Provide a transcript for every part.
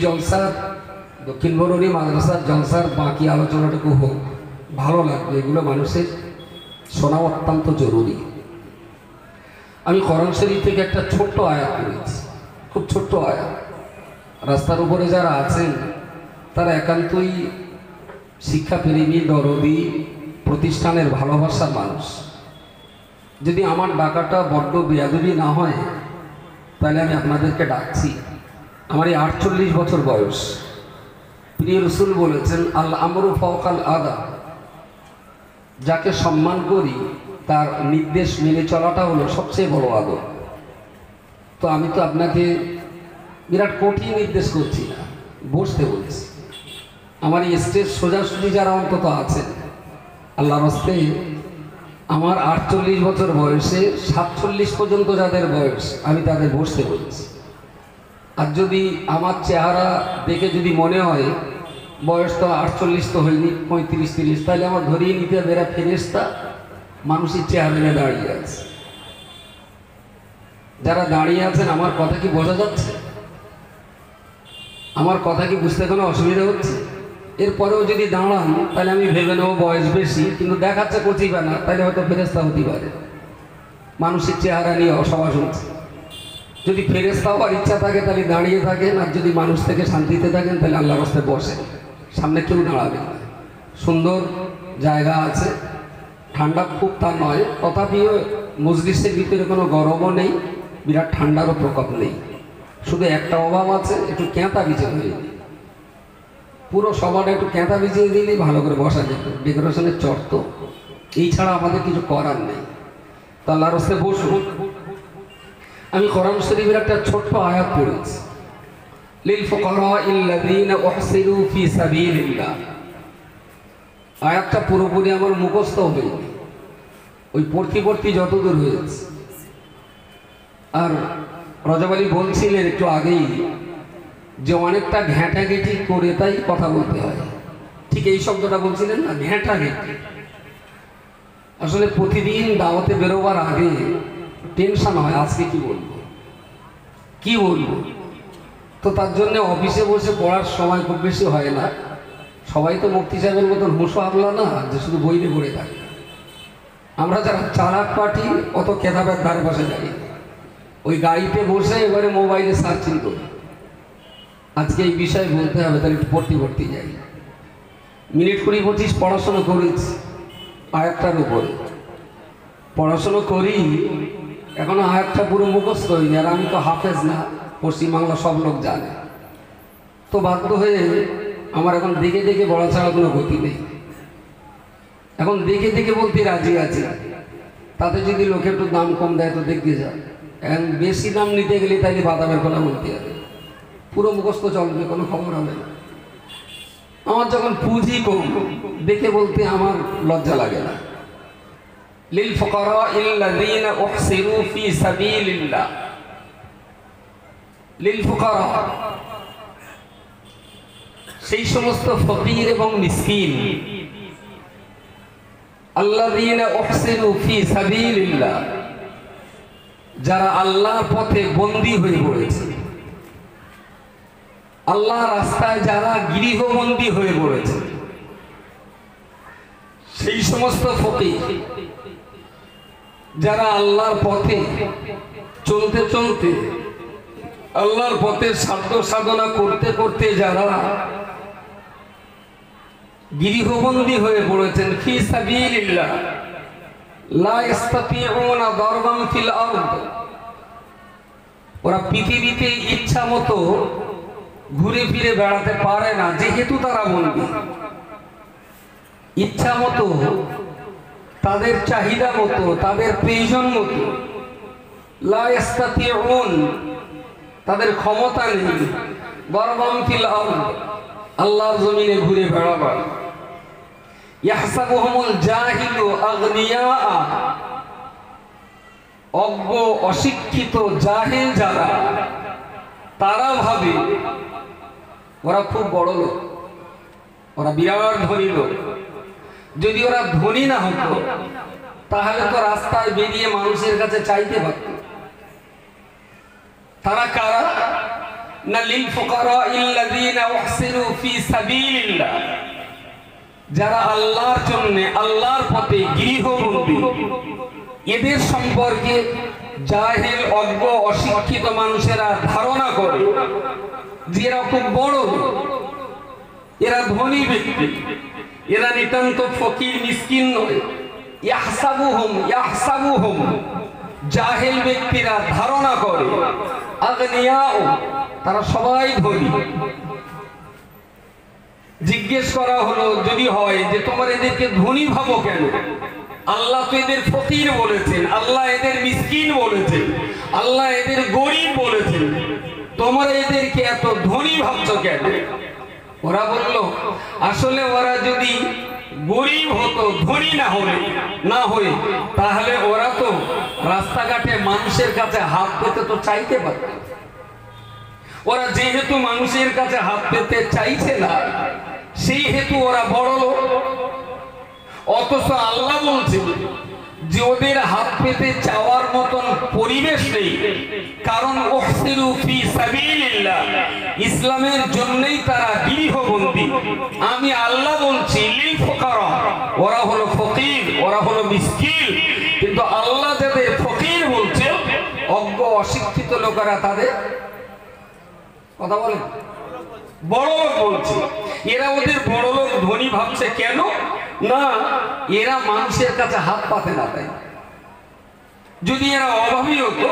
জলসার দক্ষিণ বরুণী মাদ্রাসার জলসার বাকি আলোচনাটুকু হোক, ভালো লাগবে। এগুলো মানুষের শোনা অত্যন্ত জরুরি। আমি কোরআন শরীফ থেকে একটা ছোট্ট আয়াত করেছি, খুব ছোট্ট আয়াত। রাস্তার উপরে যারা আছেন তারা একান্তই শিক্ষাপ্রেমী, দরদি, প্রতিষ্ঠানের ভালোবাসার মানুষ। যদি আমার ডাকাটা বড্ড বেয়াদবি না হয় তাহলে আমি আপনাদেরকে ডাকছি। আমার এই 48 বছর বয়স। প্রিয় রসুল বলেছেন, আল আমরু ফাওকাল আদা, যাকে সম্মান করি তার নির্দেশ মেনে চলাটা হলো সবচেয়ে বড় আদর। তো আমি তো আপনাকে বিরাট কঠিন নির্দেশ করছি না, বসতে বলছি। আমার এই স্টেজ সোজাসুজি যারা অন্তত আছেন, আল্লাহর হস্তে আমার 48 বছর বয়সে 47 পর্যন্ত যাদের বয়স, আমি তাদের বসতে বলছি। আর যদি আমার চেহারা দেখে যদি মনে হয় বয়স তো 48 তো হয়নি, 35-30, তাহলে আমার ধরিয়ে নিতে হবে এরা ফেরেশতা, মানুষের চেহারা নিয়ে দাঁড়িয়ে আছে। যারা দাঁড়িয়ে আছেন, আমার কথা কি বোঝা যাচ্ছে? আমার কথা কি বুঝতে কোনো অসুবিধা হচ্ছে? এরপরেও যদি দাঁড়ান তাহলে আমি ভেবে নেব বয়স বেশি, কিন্তু দেখাচ্ছে কচিবা না, তাহলে হয়তো ফেরেশতা হতে পারে। মানুষের চেহারা নিয়ে অসবাস হচ্ছে। যদি ফেরেশতা হওয়ার ইচ্ছা থাকে তাহলে দাঁড়িয়ে থাকেন, আর যদি মানুষ থেকে শান্তিতে থাকেন তাহলে আল্লাহর রাস্তায় বসেন, সামনে কেউ দাঁড়াবে না। সুন্দর জায়গা আছে, ঠান্ডা খুব তা নয়, তথাপিও মজলিসের ভিতরে কোনো গরমও নেই, বিরাট ঠান্ডারও প্রকোপ নেই। শুধু একটা অভাব আছে, একটু ক্যাঁতা বিছিয়ে হয়ে পুরো সবাটা একটু ক্যাঁতা বিছিয়ে দিলেই ভালো করে বসা যেত। ডেকোরেশনের চর্ত, এই ছাড়া আমাদের কিছু করার নেই। তো আল্লাহর রাস্তায় বসুন। আমি কোরআন শরীফের একটা ছোট্ট আয়াত পড়েছি, লিল ফুকারাইল্লাযীনা উহসিরু ফি সাবিলিল্লাহ। আয়াতটা পুরোপুরি আমার মুখস্থ হয়নি, ওই পড়তে যতদূর হয়েছে। আর রজব আলী বলছিলেন একটু আগেই যে অনেকটা ঘেঁটাঘেঁটি করে তাই কথা বলতে হয়, ঠিক এই শব্দটা বলছিলেন না, ঘেঁটাঘেঁটি। আসলে প্রতিদিন দাওয়াতে বেরোবার আগে টেনশন হয়, আজকে কি বলবো। তো তার জন্য অফিসে বসে পড়ার সময় খুব বেশি হয় না। সবাই তো মুফতি সাহেবের মতন হুঁশো আমলা না যে শুধু বইতে পড়ে থাকে। আমরা যারা চালাক পার্টি অত কেতাবের ধারে বসে যাই, ওই গাড়িতে বসে এবারে মোবাইলে সার্চিং করি, আজকে এই বিষয়ে বলতে হবে, তাহলে একটু পড়তে যাই। মিনিট 20-25 পড়াশোনা করেছি আয়াতটার উপরে, পড়াশোনা করি, এখনো আয়াতটা পুরো মুখস্থ হয়নি। আর আমি তো হাফেজ না, পশ্চিমবাংলা সব লোক জানে। তো বাধ্য হয়ে আমার এখন দেখে বলা ছাড়া কোনো গতি নেই। এখন দেখে বলতে রাজি আছি, তাতে যদি লোকে একটু দাম কম দেয় তো দেখতে যায়। এখন বেশি দাম নিতে গেলে তাইলে বাদামের কথা বলতে হবে, পুরো মুখস্থ চলবে, কোনো খবর হবে না। আমার যখন পুঁজি কম, দেখে বলতে আমার লজ্জা লাগে না। লিল ফুকারাইল্লাযীনা উহসিরু ফি সাবিলিল্লাহ, লিল ফুকারা, সেই সমস্ত ফকির এবং মিসকিন, আল্লাযীনা উহসিরু ফি সাবিলিল্লাহ, যারা আল্লাহর পথে বন্দী হয়ে পড়েছে, আল্লাহর রাস্তায় যারা গৃহবন্দী হয়ে পড়েছে, সেই সমস্ত ফকির যারা আল্লাহর পথে চলতে আল্লাহর পথে সাধ্য সাধনা করতে যারা গৃহবন্দী হয়ে পড়েছেন, ফি সাবিলিল্লাহ লা ইস্তাতিউনা দারবান ফিল আরদ, ওরা পৃথিবীতে ইচ্ছা মতো ঘুরে ফিরে বেড়াতে পারে না, যেহেতু তারা বন্দী। ইচ্ছা মতো, তাদের চাহিদা মতো, তাদের প্রয়োজন মতো, লা ইস্তাতিউন, তাদের ক্ষমতা নেই, দারবান ফিল আরদ, আল্লাহর জমিনে ঘুরে বেড়াবার। ইয়াহসাবুহুমুল জাহিলু আগনিয়া, অজ্ঞ অশিক্ষিত জাহেল যারা, তারা ভাবে ওরা খুব বড় লোক, ওরা বিরাট ধনী লোক। যদি ওরা ধনী না হতো তাহলে তো রাস্তায় বেরিয়ে মানুষের কাছে চাইতে পারত। তারা কারা? না লিল ফুকারাইল্লাযীনা উহসিনু ফি সাবিলিল্লাহ, যারা আল্লাহর জন্য আল্লাহর পথে গৃহবন্দী, এদের সম্পর্কে জাহেল অজ্ঞ অশিক্ষিত মানুষেরা ধারণা করে যে এরা খুব বড়, এরা ধনী ব্যক্তি, এরা নিতান্ত ফকির মিসকিন নয়। ইয়াহসাবুহুম জাহেল ব্যক্তিরা ধারণা করে আগনিয়াও, তারা সবাই ধনী। জিজ্ঞেস করা হলো যদি হয় যে তোমার এদেরকে ধনী ভাবো কেন? আল্লাহ তো এদের ফকির বলেছেন, আল্লাহ এদের মিসকিন বলেছেন, আল্লাহ এদের গরিব বলেছেন, তোমরা এদেরকে এত ধনী ভাবছো কেন? ওরা বলল আসলে ওরা যদি গরিব হতো, ধনী না হয়ে তাহলে ওরা তো রাস্তাঘাটে মানুষের কাছে হাত পেতে তো চাইতে পারত। ওরা যেহেতু মানুষের কাছে হাত পেতে চাইছে না, সেই হেতু ওরা বড় লোক। অথচ আল্লাহ বলছেন যে ওদের হাত পেতে চাওয়ার মতন পরিবেশ নেই, কারণ উহসিনু ফি সাবিলিল্লাহ, ইসলামের জন্যই তারা গৃহবন্দী। আমি আল্লাহ বলছি লিল ফুকারা, ওরা হলো ফকির, ওরা হলো মিসকিন। কিন্তু আল্লাহ যাদের ফকির বলছে, অজ্ঞ অশিক্ষিত লোকেরা তাদের কথা বলে বড় লোক বলছে। এরা ওদের বড় লোক ধনী ভাবছে কেন? না, এরা মানুষের কাছে হাত পাতে না। তাই যদি এরা অভাবী হতো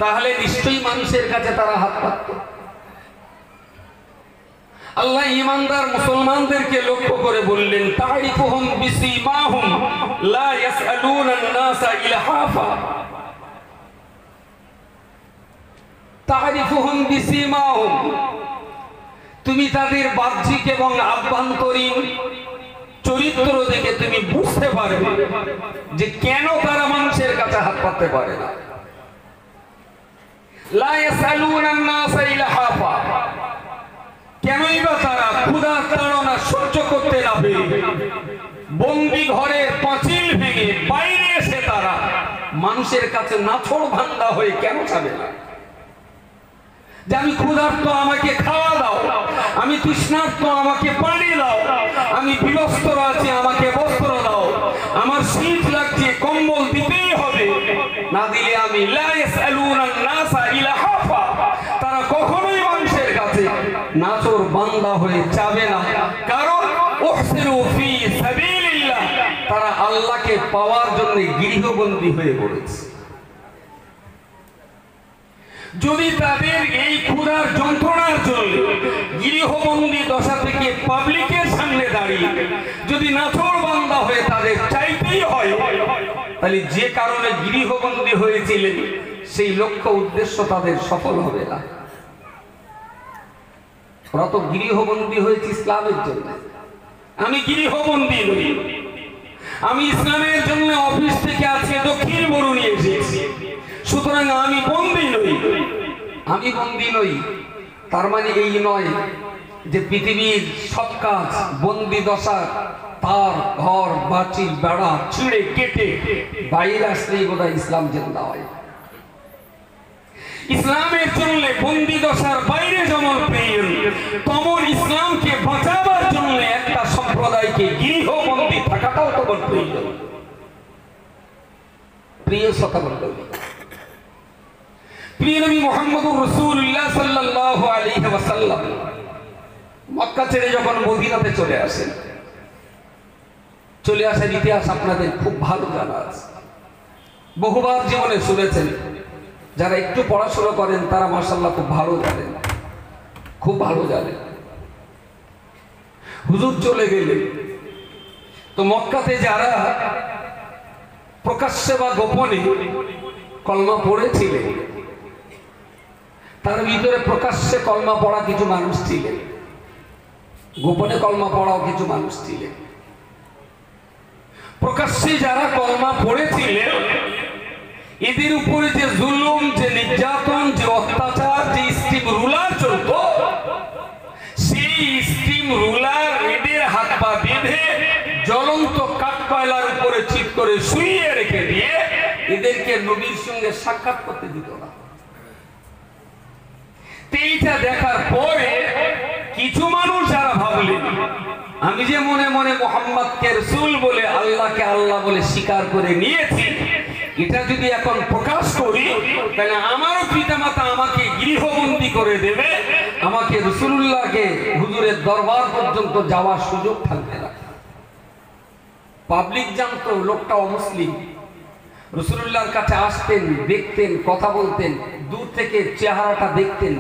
তাহলে নিশ্চয়ই মানুষের কাছে তারা হাত পাতত। আল্লাহ ঈমানদার মুসলমানদেরকে লক্ষ্য করে বললেন তারিফুহুম বিসীমাহুম লা ইয়াসআলুনা আন-নাসা ইলহাফা। তারিফুহুম বিসীমাহুম, তুমি তাদের বাহ্যিক এবং আভ্যন্তরীণ চরিত্র দেখে তুমি বুঝতে পারবে যে কেন তারা মানুষের কাছে হাত পাততে পারে না। লা ইয়াসআলুনা আন-নাসা ইলহাফা, কেনই বা তারা ক্ষুধার তাড়না সহ্য করতে না পেরে বন্দি ঘরের পাঁচিল ভেঙে বাইরে এসে তারা মানুষের কাছে নাছোড় ভাঙ্গা হয়ে কেন যাবে না? যে আমি ক্ষুধার্ত, আমাকে খাওয়া দাও, আমি তৃষ্ণার্ত, আমাকে পানি দাও, আমি বিবস্ত্র আছি, আমাকে বস্ত্র দাও, আমার শীত লাগছে, কম্বল দিতেই হবে, না দিলে আমি লা ইয়াসআলুনা আন-নাসা ইলহাফা, তারা কখনোই মানুষের কাছে নাছোড় বান্দা হয়ে যাবে না। কারণ উহসিনু ফি সাবিলিল্লাহ, তারা আল্লাহকে পাওয়ার জন্য গৃহবন্দী হয়ে পড়েছে। যদি তাদের এই ক্ষুধার যন্ত্রণার জন্য গৃহবন্দী দশা থেকে পাবলিকের সামনে দাঁড়িয়ে যদি নাছোড় বান্দা হয়ে তাদের চাইতেই হয়, তাহলে যে কারণে গৃহবন্দী হয়েছিলেন সেই লক্ষ্য উদ্দেশ্য তাদের সফল হবে না। ওরা তো গৃহবন্দী হয়েছে ইসলামের জন্য। আমি গৃহবন্দী নই, আমি ইসলামের জন্য অফিস থেকে আজকে দক্ষিণ বরুণী এসেছি, সুতরাং আমি বন্দী নই। আমি বন্দী নই তার মানে এই নয় যে পৃথিবীর সব কাজ বন্দী দশা, তার ঘর বাঁচিল বেড়া ছিঁড়ে কেটে বাইরে আসলেই বোধহয় ইসলাম জিন্দা হয়। ইসলামের জন্য বন্দী দশার বাইরে যেমন প্রয়োজন, তেমন ইসলামকে বাঁচাবার জন্য একটা সম্প্রদায়কে গৃহবন্দী থাকাটাও তেমন প্রয়োজন। প্রিয় শ্রোতামণ্ডলী, প্রিয় নবী মুহাম্মদুর রাসূলুল্লাহ সাল্লাল্লাহু আলাইহি ওয়াসাল্লাম মক্কা ছেড়ে যখন মদিনাতে চলে আসেন, চলে আসার ইতিহাস আপনাদের খুব ভালো জানা আছে, বহুবার জীবনে শুনেছেন। যারা একটু পড়াশোনা করেন তারা মাশাআল্লাহ খুব ভালো জানেন, খুব ভালো জানেন। হুজুর চলে গেলেন তো মক্কাতে যারা প্রকাশ্যে বা গোপনে কলমা পড়েছিলেন, তার ভিতরে প্রকাশ্যে কলমা পড়া কিছু মানুষ ছিলেন, গোপনে কলমা পড়াও কিছু মানুষ ছিলেন। প্রকাশ্যে যারা কলমা পড়েছিলেন, এদের উপরে যে জুলুম, যে নির্যাতন, যে অত্যাচার, যে স্টিম রুলার চলত, সেই স্টিম রুলার এদের হাত পা বেঁধে জ্বলন্ত কাঠ কয়লার উপরে চিৎ করে শুইয়ে রেখে দিয়ে এদেরকে নবীর সঙ্গে সাক্ষাৎ করতে দিত না। এইটা দেখার পরে কিছু মানুষ যারা ভাবলেন আমি যে মনে মনে মোহাম্মদকে রাসূল বলে আল্লাহকে আল্লাহ বলে স্বীকার করে নিয়েছি, এটা যদি এখন প্রকাশ করি তাহলে আমারও পিতামাতা আমাকে গৃহবন্দী করে দেবে, আমাকে রাসূলুল্লাহকে হুজুরের দরবার পর্যন্ত যাওয়ার সুযোগ থাকবে না। পাবলিক জানতো লোকটা অমুসলিম, রাসূলুল্লাহর কাছে আসতেন, দেখতেন, কথা বলতেন, দূর থেকে চেহারাটা দেখতেন,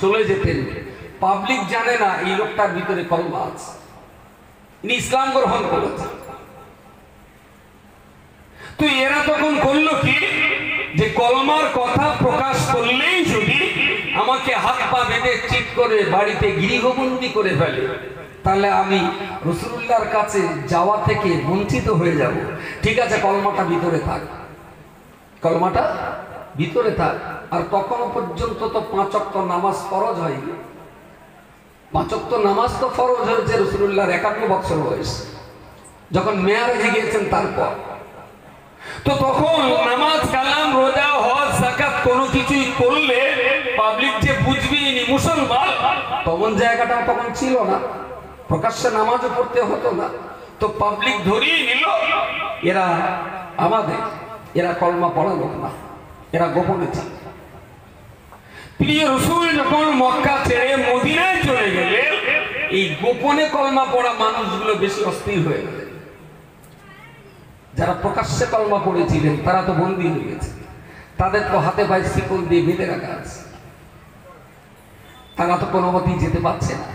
চলে যেতেন। পাবলিক জানে না এই লোকটার ভিতরে কলমা আছে, ইনি ইসলাম গ্রহণ করেছে। তো এরা তখন করলো কি, যে কলমার কথা প্রকাশ করলেই যদি আমাকে হাত পা বেঁধে চিট করে বাড়িতে গৃহবন্দী করে ফেলে, তাহলে আমি রাসূলুল্লাহর কাছে যাওয়া থেকে বঞ্চিত হয়ে যাব। ঠিক আছে, কলমাটা ভিতরে থাক, কলমাটা ভিতরে থাক। আর তখনও পর্যন্ত তো 5 ওয়াক্ত নামাজ ফরজ হয়নি। 5 ওয়াক্ত নামাজ তো ফরজ হয়েছে রাসূলুল্লাহর 51 বছর বয়স, যখন মেয়ারেজে গিয়েছেন তারপর। তো তখন নামাজ, কালাম, রোজা, হজ, যাকাত কোনো কিছুই করলে পাবলিক যে বুঝবে ইনি মুসলমান, তখন জায়গাটা তখন ছিল না, প্রকাশ্যে নামাজও পড়তে হতো না। তো পাবলিক ধরিয়ে নিল এরা আমাদের, এরা কলমা পড়া লোক না, এরা গোপনে ছিল। প্রিয় রাসূল যখন মক্কা ছেড়ে মদিনায় চলে গেলে এই গোপনে কলমা পড়া মানুষগুলো বেশি অস্থির হয়ে গেল। যারা প্রকাশ্যে কলমা পড়েছিলেন তারা তো বন্দী হয়ে গেছে, তাদের তো হাতে পায়ে শিকল দিয়ে বেঁধে রাখা আছে, তারা তো কোনো মতেই যেতে পারছে না।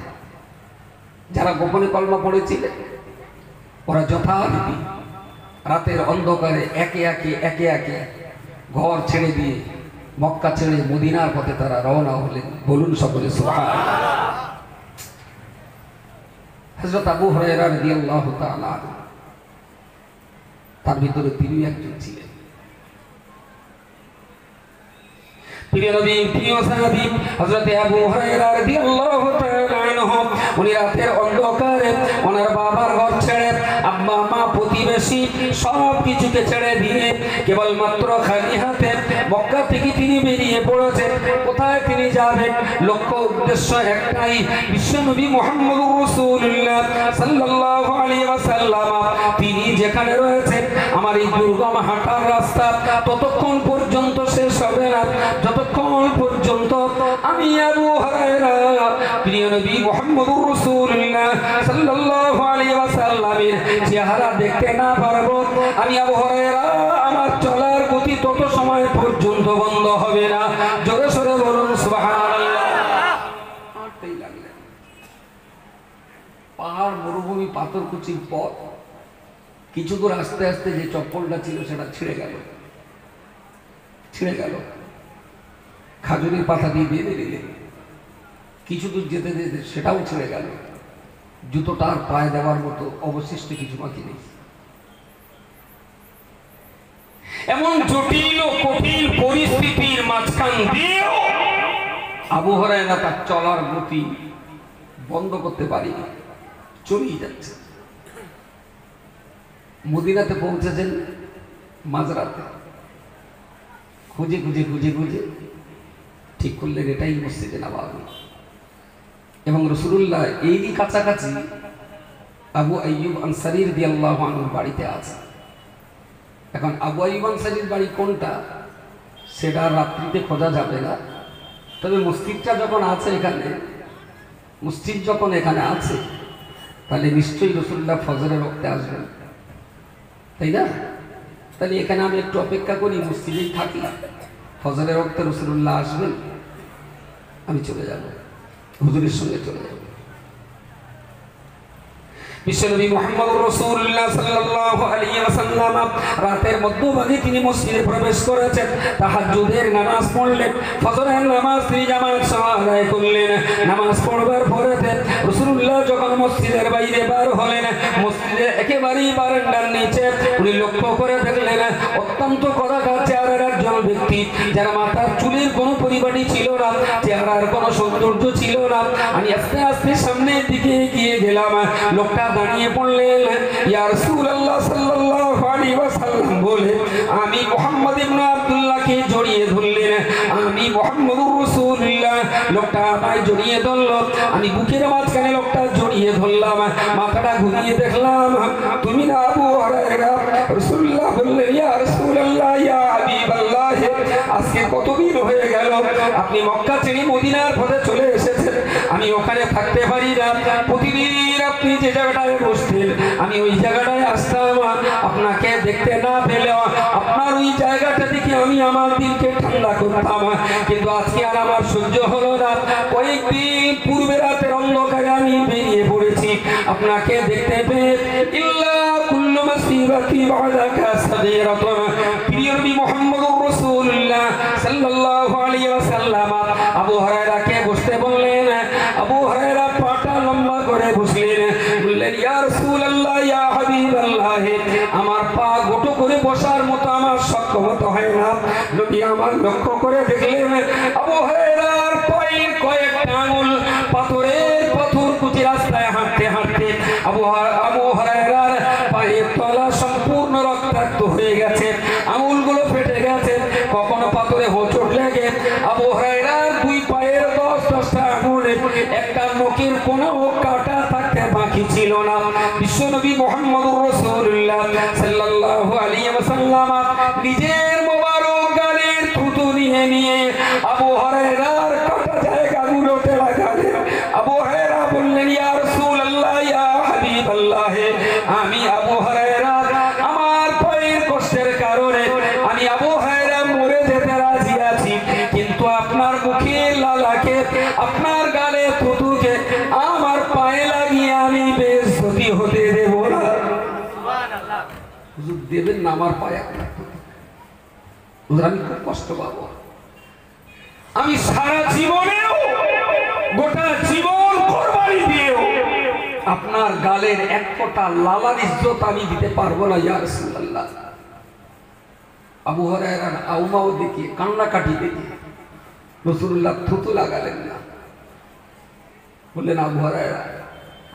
যারা গোপনে কলমা পড়েছিলেন ওরা যথারীতি রাতের অন্ধকারে একে একে ঘর ছেড়ে দিয়ে মক্কা ছেড়ে মদিনার পথে তারা রওনা হলেন। বলুন সকলে সুবহানাল্লাহ। হযরত আবু হুরায়রা রাদিয়াল্লাহু তাআলা তার ভিতরে তিনি একজন ছিলেন। প্রিয় নবী, প্রিয় সাহাবী হযরত আবু হুরায়রা রাদিয়াল্লাহু তাআলা আনহু, উনি রাতের অন্ধকারে ওনার বাবার ঘর ছেড়ে, আম্মা মা প্রতিবেশী সব কিছুকে ছেড়ে দিয়ে কেবলমাত্র খালি হাতে মক্কা থেকে তিনি বেরিয়ে পড়েছেন। কোথায় তিনি যাবেন? লক্ষ্য উদ্দেশ্য একটাই, বিশ্বনবী মুহাম্মদুর রাসূলুল্লাহ সাল্লাল্লাহু আলাইহি ওয়াসাল্লাম তিনি যেখানে রয়েছেন আমার এই দুর্গম হাঁটার রাস্তা ততক্ষণ পর্যন্ত শেষ হবে না, যতক্ষণ পর্যন্ত আমি আবু হুরায়রা প্রিয় নবী মুহাম্মদুর রাসূলুল্লাহ সাল্লাল্লাহু আলাইহি ওয়াসাল্লামের চেহারা দেখতে না পারবো। আমি আবু হুরায়রা আমার চলার গতি তত সময় পর্যন্ত বন্ধ হবে না। জোরে সোরে বলুন সুবহানাল্লাহ। হাঁটতেই লাগলেন, পাহাড়, মরুভূমি, পাথরকুচির পথ। কিছু দূর আস্তে আস্তে যে চপ্পলটা ছিল সেটা ছিঁড়ে গেল। খাজুরের পাতা দিয়ে বেঁধে দিলেন। কিছু দূর যেতে যেতে সেটাও ছেড়ে গেল। জুতোটা আর পায়ে দেওয়ার মতো অবশিষ্ট কিছু বাকি নেই। এমন জটিল ও কঠিন পরিস্থিতির মাঝখান দিয়েও আবু হুরায়রা তার চলার গতি বন্ধ করতে পারেনি, চলেই যাচ্ছে। মদিনাতে পৌঁছেছেন মাঝরাতে। খুঁজে ঠিক করলেন এটাই মসজিদে নববী। এবং রাসূলুল্লাহ এরই কাছাকাছি আবু আইয়ুব আনসারী রাদিয়াল্লাহু আনহুর বাড়িতে আছে। এখন আবু আইয়ুব আনসারীর বাড়ি কোনটা সেটা রাত্রিতে খোঁজা যাবে না, তবে মসজিদটা যখন আছে এখানে, মসজিদ যখন এখানে আছে তাহলে নিশ্চয়ই রাসূলুল্লাহ ফজরের ওয়াক্তে আসবেন, তাই না? তাহলে এখানে আমি একটু অপেক্ষা করি, মসজিদেই থাকি, ফজরের ওয়াক্তে রাসূলুল্লাহ আসবেন, আমি চলে যাব, হুজুরের সঙ্গে চলে যাব। বিশ্বনবী মুহাম্মদুর রাসূলুল্লাহ সাল্লাল্লাহু আলাইহি ওয়াসাল্লাম রাতের মধ্যভাগে তিনি মসজিদে প্রবেশ করেছেন। তাহাজ্জুদের নামাজ পড়লেন, ফজরের নামাজ তিনি জামাত সহ আদায় করলেন। নামাজ পড়বার পরে রাসূলুল্লাহ যখন মসজিদের বাইরে বার হলেন, মসজিদের একেবারেই বারান্দার নিচে উনি লক্ষ্য করে দেখলেন অত্যন্ত কদাকার চেহারার একজন ব্যক্তি, যার মাথার চুলের কোনো পরিপাটি ছিল না, চেহারার কোনো সৌন্দর্য ছিল না। আমি আস্তে আস্তে সামনের দিকে এগিয়ে গেলাম। লোকটা দাঁড়িয়ে পড়লেন, ইয়া রাসূলুল্লাহ সাল্লাল্লাহু আলাইহি ওয়াসাল্লাম বলে আমি মুহাম্মদ ইবনে আব্দুল্লাহকে জড়িয়ে ধরলেন। আমি মুহাম্মদুর রাসূলুল্লাহ লোকটা আমায় জড়িয়ে ধরলো, আমি বুকের মাঝখানে লোকটা জড়িয়ে ধরলাম, মাথাটা ঘুরিয়ে দেখলাম তুমি না আবু হুরায়রা। রাসূলুল্লাহ বললেন ইয়া রাসূলুল্লাহ ইয়া হাবিবাল্লাহ, আজকে কতদিন হয়ে গেল আপনি মক্কা ছেড়ে মদিনার পথে চলে এসেছেন, আমি ওখানে থাকতে পারি না, প্রতিদিন আপনি যে জায়গাটায় বসতেন আমি ওই জায়গাটায় আসতাম, আপনাকে দেখতে না পেলেও আপনার ওই জায়গাটা থেকে আমি আমার দিনকে ঠান্ডা করতাম, কিন্তু আজকে আর আমার সহ্য হলো না, কয়েকদিন পূর্বে রাতের অন্ধকারে আমি বেরিয়ে পড়েছি আপনাকে দেখতে পেয়ে। ইল্লা কুল্লু মাসিরাতি বা'দাকা সাদিরাতুন, প্রিয় নবী মুহাম্মদুর রাসূলুল্লাহ সাল্লাল্লাহু আলাইহি ওয়াসাল্লাম আবু হুরায়রাকে বসতে বললেন। আবু হুরায়রা পাটা লম্বা করে বসলেন, বললেন ইয়া রাসূলুল্লাহ ইয়া হাবিবাল্লাহ, আমার পা গোটো করে বসার মতো আমার সক্ষমতা হয় না। নবী আমার লক্ষ্য করে দেখলেন আবু হুরায়রার পায়ের কয়েকটা আঙুল পাথরের পাথর কুচি রাস্তায় হাঁটতে হাঁটতে আবু হুরায়রার পায়ের তলা সম্পূর্ণ রক্তাক্ত হয়ে গেছে, আঙুলগুলো ফেটে গেছে, কখনো পাথরে হোঁচট লেগে আবু হুরায়রার দুই পায়ের 10-10টা আঙুলে একটা নখের কোনো কাটা থাকতে বাকি ছিল না। বিশ্বনবী মুহাম্মদুর রাসূলুল্লাহ সাল্লাল্লাহু আলাইহি ওয়াসাল্লাম নিজের মোবারক গালের থুতু নিয়ে আবু হুরায়রার কাটা জায়গাগুলোতে লাগালেন। আবু হুরায়রা বললেন ইয়া রাসূলুল্লাহ ইয়া হাবিবাল্লাহ, আমি আবু হুরায়রা আমার পায়ের কষ্টের কারণে আমি আবু হুরায়রা মরে যেতে রাজি আছি, কিন্তু আপনার মুখের লালাকে আপনার গালে থুতুকে আমার পায়ে লাগিয়ে আমি বেইজ্জতি হতে দেব না। সুবহানাল্লাহ, হুজুর দেবেন না আমার পায়ে আপনার থুতু, হুজুর আমি খুব কষ্ট পাবো, আমি সারা জীবনেও গোটা জীবন কুরবানি দিয়েও আপনার গালের এক ফোঁটা লালার ইজ্জত আমি দিতে পারবো না ইয়া রাসূলুল্লাহ। আবু হুরায়রার আউমাও দেখে কান্নাকাটি দেখে রাসূলুল্লাহ থুতু লাগালেন না, বললেন আবু হুরায়রা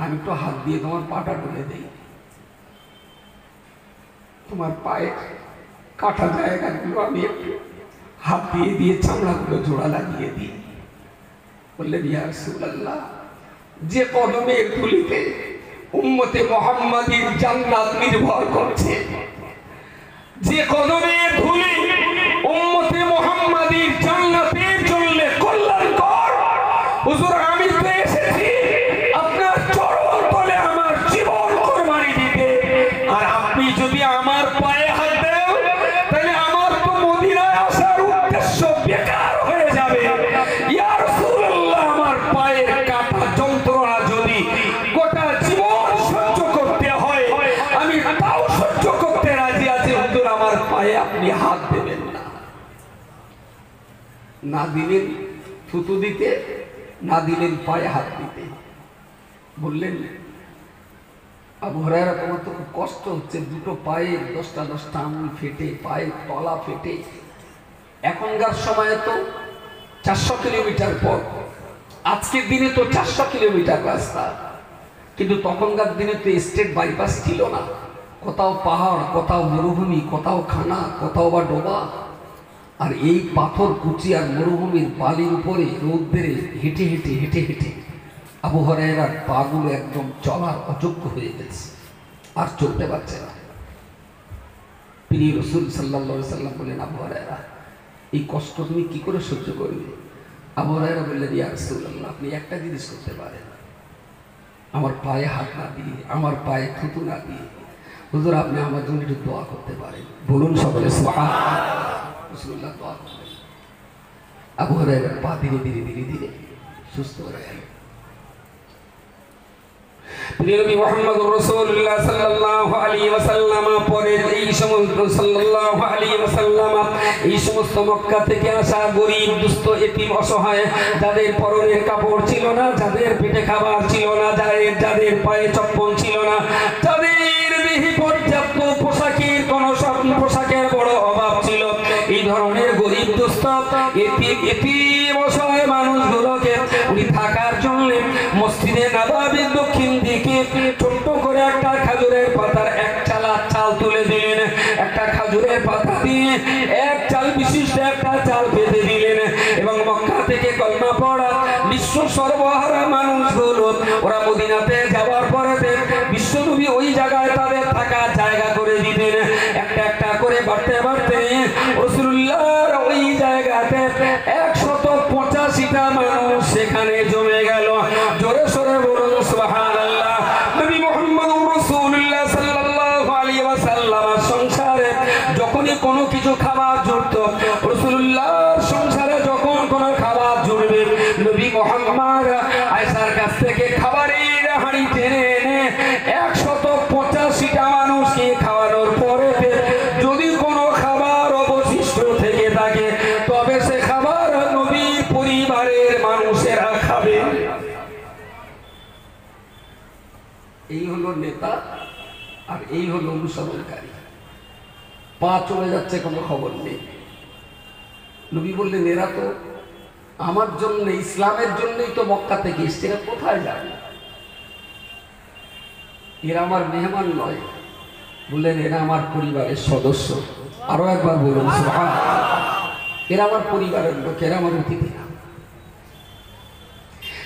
আমি একটু হাত দিয়ে তোমার পাটা তুলে দেই, তোমার পায়ে কাটা জায়গাগুলো আমি একটু হাত দিয়ে চামড়াগুলো জোড়া লাগিয়ে দিই। বললেন ইয়া রাসূলুল্লাহ, যে কদমের ধুলিতে উম্মতে মুহাম্মাদীর জান্নাত নির্ভর করছে, যে কদমের ধুলি উম্মতে মুহাম্মাদীর জান্নাতের জন্য কল্যাণকর, হুজুর আমি তো এসেছি আপনার চরণ তলে আমার জীবন কুরবানি দিতে, আর আপনি যদি আমার পায়ে হাত দেন তাহলে আমার তো মদিনায় আসার উদ্দেশ্য বেকার হয়ে যাবে। ইয়া রাসূলুল্লাহ, আমার পায়ের কাটা যন্ত্রণা যদি গোটা জীবন সহ্য করতে হয় আমি তাও সহ্য করতে রাজি আছি, হুজুর আমার পায়ে আপনি হাত দেবেন না। না দিলেন থুতু দিতে, না দিলেন পায়ে হাত দিতে। বললেন আবু হুরায়রা তোমার তো খুব কষ্ট হচ্ছে, দুটো পায়ে 10টা আঙুল ফেটে, পায়ের তলা ফেটে, এখনকার সময়ে তো 400 কিলোমিটার পর, আজকের দিনে তো 400 কিলোমিটার রাস্তা, কিন্তু তখনকার দিনে তো স্টেট বাইপাস ছিল না, কোথাও পাহাড়, কোথাও মরুভূমি, কোথাও খানা, কোথাও বা ডোবা, আর এই পাথর কুচি আর মরুভূমির বালির উপরে রৌদ্রে হেঁটে হেঁটে হেঁটে হেঁটে আবু হুরায়রার পাগুলো একদম চলার অযোগ্য হয়ে গেছে, আর চলতে পারছে না। প্রিয় রাসূল সাল্লাল্লাহু আলাইহি ওয়াসাল্লাম বললেন আবু হুরায়রা এই কষ্ট তুমি কি করে সহ্য করবে? আবু হুরায়রা বললেন ইয়া রাসূলুল্লাহ, আপনি একটা জিনিস করতে পারেন, আমার পায়ে হাত না দিয়ে, আমার পায়ে থুতু না দিয়ে, হুজুর আপনি আমার জন্য একটু দোয়া করতে পারেন। বলুন সকলে সুবহানাল্লাহ। রাসূলুল্লাহ দোয়া করলেন, আবু হুরায়রার পা ধীরে ধীরে ধীরে ধীরে সুস্থ হয়ে গেল। নবী মুহাম্মদুর রাসূলুল্লাহ সাল্লাল্লাহু আলাইহি ওয়াসাল্লাম পরে এই সমস্ত সাল্লাল্লাহু আলাইহি ওয়াসাল্লাম এই সমস্ত মক্কা থেকে আসা গরীব দুস্থ এতিম অসহায়, যাদের পরনের কাপড় ছিল না, যাদের পেটে খাবার ছিল না, যাদের পায়ে চপ্পল ছিল না, যাদের দেহে পর্যাপ্ত পোশাকের কোনো পোশাকের বড় অভাব ছিল, এই ধরনের গরীব দুস্থ এতিম অসহায় মানুষগুলোকে উনি থাকার জন্য মসজিদে নববীর দক্ষিণ দিকে ছোট্ট করে একটা খেজুরের পাতার এক চালা চাল তুলে দিলেন, একটা খেজুরের পাতা দিয়ে এক চাল বিশিষ্ট একটা চাল বেঁধে দিলেন, এবং মক্কা থেকে কলমা পড়া বিশ্ব সর্বহারা মানুষগুলো ওরা মদিনাতে যাওয়ার পরে বিশ্বনবী ওই জায়গায় তাদের থাকার জায়গা করে দিতেন। একটা একটা করে বাড়তে বাড়তে রাসূলুল্লাহর ওই জায়গাতে 185টা মানুষ সেখানে জমে গেল। জোরে সোরে বলুন সুবহানাল্লাহ। নবী মুহাম্মদুর রাসূলুল্লাহ সাল্লাল্লাহু আলাইহি ওয়াসাল্লাম সংসারে যখনই কোনো কিছু খাবার জুড়ত, রাসূলুল্লাহর সংসারে যখন কোনো খাবার জুড়বে, নবী মুহাম্মদ আয়েশার কাছ থেকে খাবারের হাঁড়ি টেনে এনে 185টা মানুষকে খাওয়ানোর পরে যদি কোনো খাবার অবশিষ্ট থেকে থাকে তবে সে খাবার নবীর পরিবারের মানুষেরা খাবে। এই হলো নেতা আর এই হলো অনুসরণকারী। পা চলে যাচ্ছে কোনো খবর নেই। নবী বললেন এরা তো আমার জন্য, ইসলামের জন্যই তো মক্কা থেকে এসছে, এরা কোথায় যাবে? এরা আমার মেহমান নয়, বললেন এরা আমার পরিবারের সদস্য। আরো একবার বলুন সুবহানাল্লাহ। এরা আমার পরিবারের লোক, এরা আমার অতিথি না।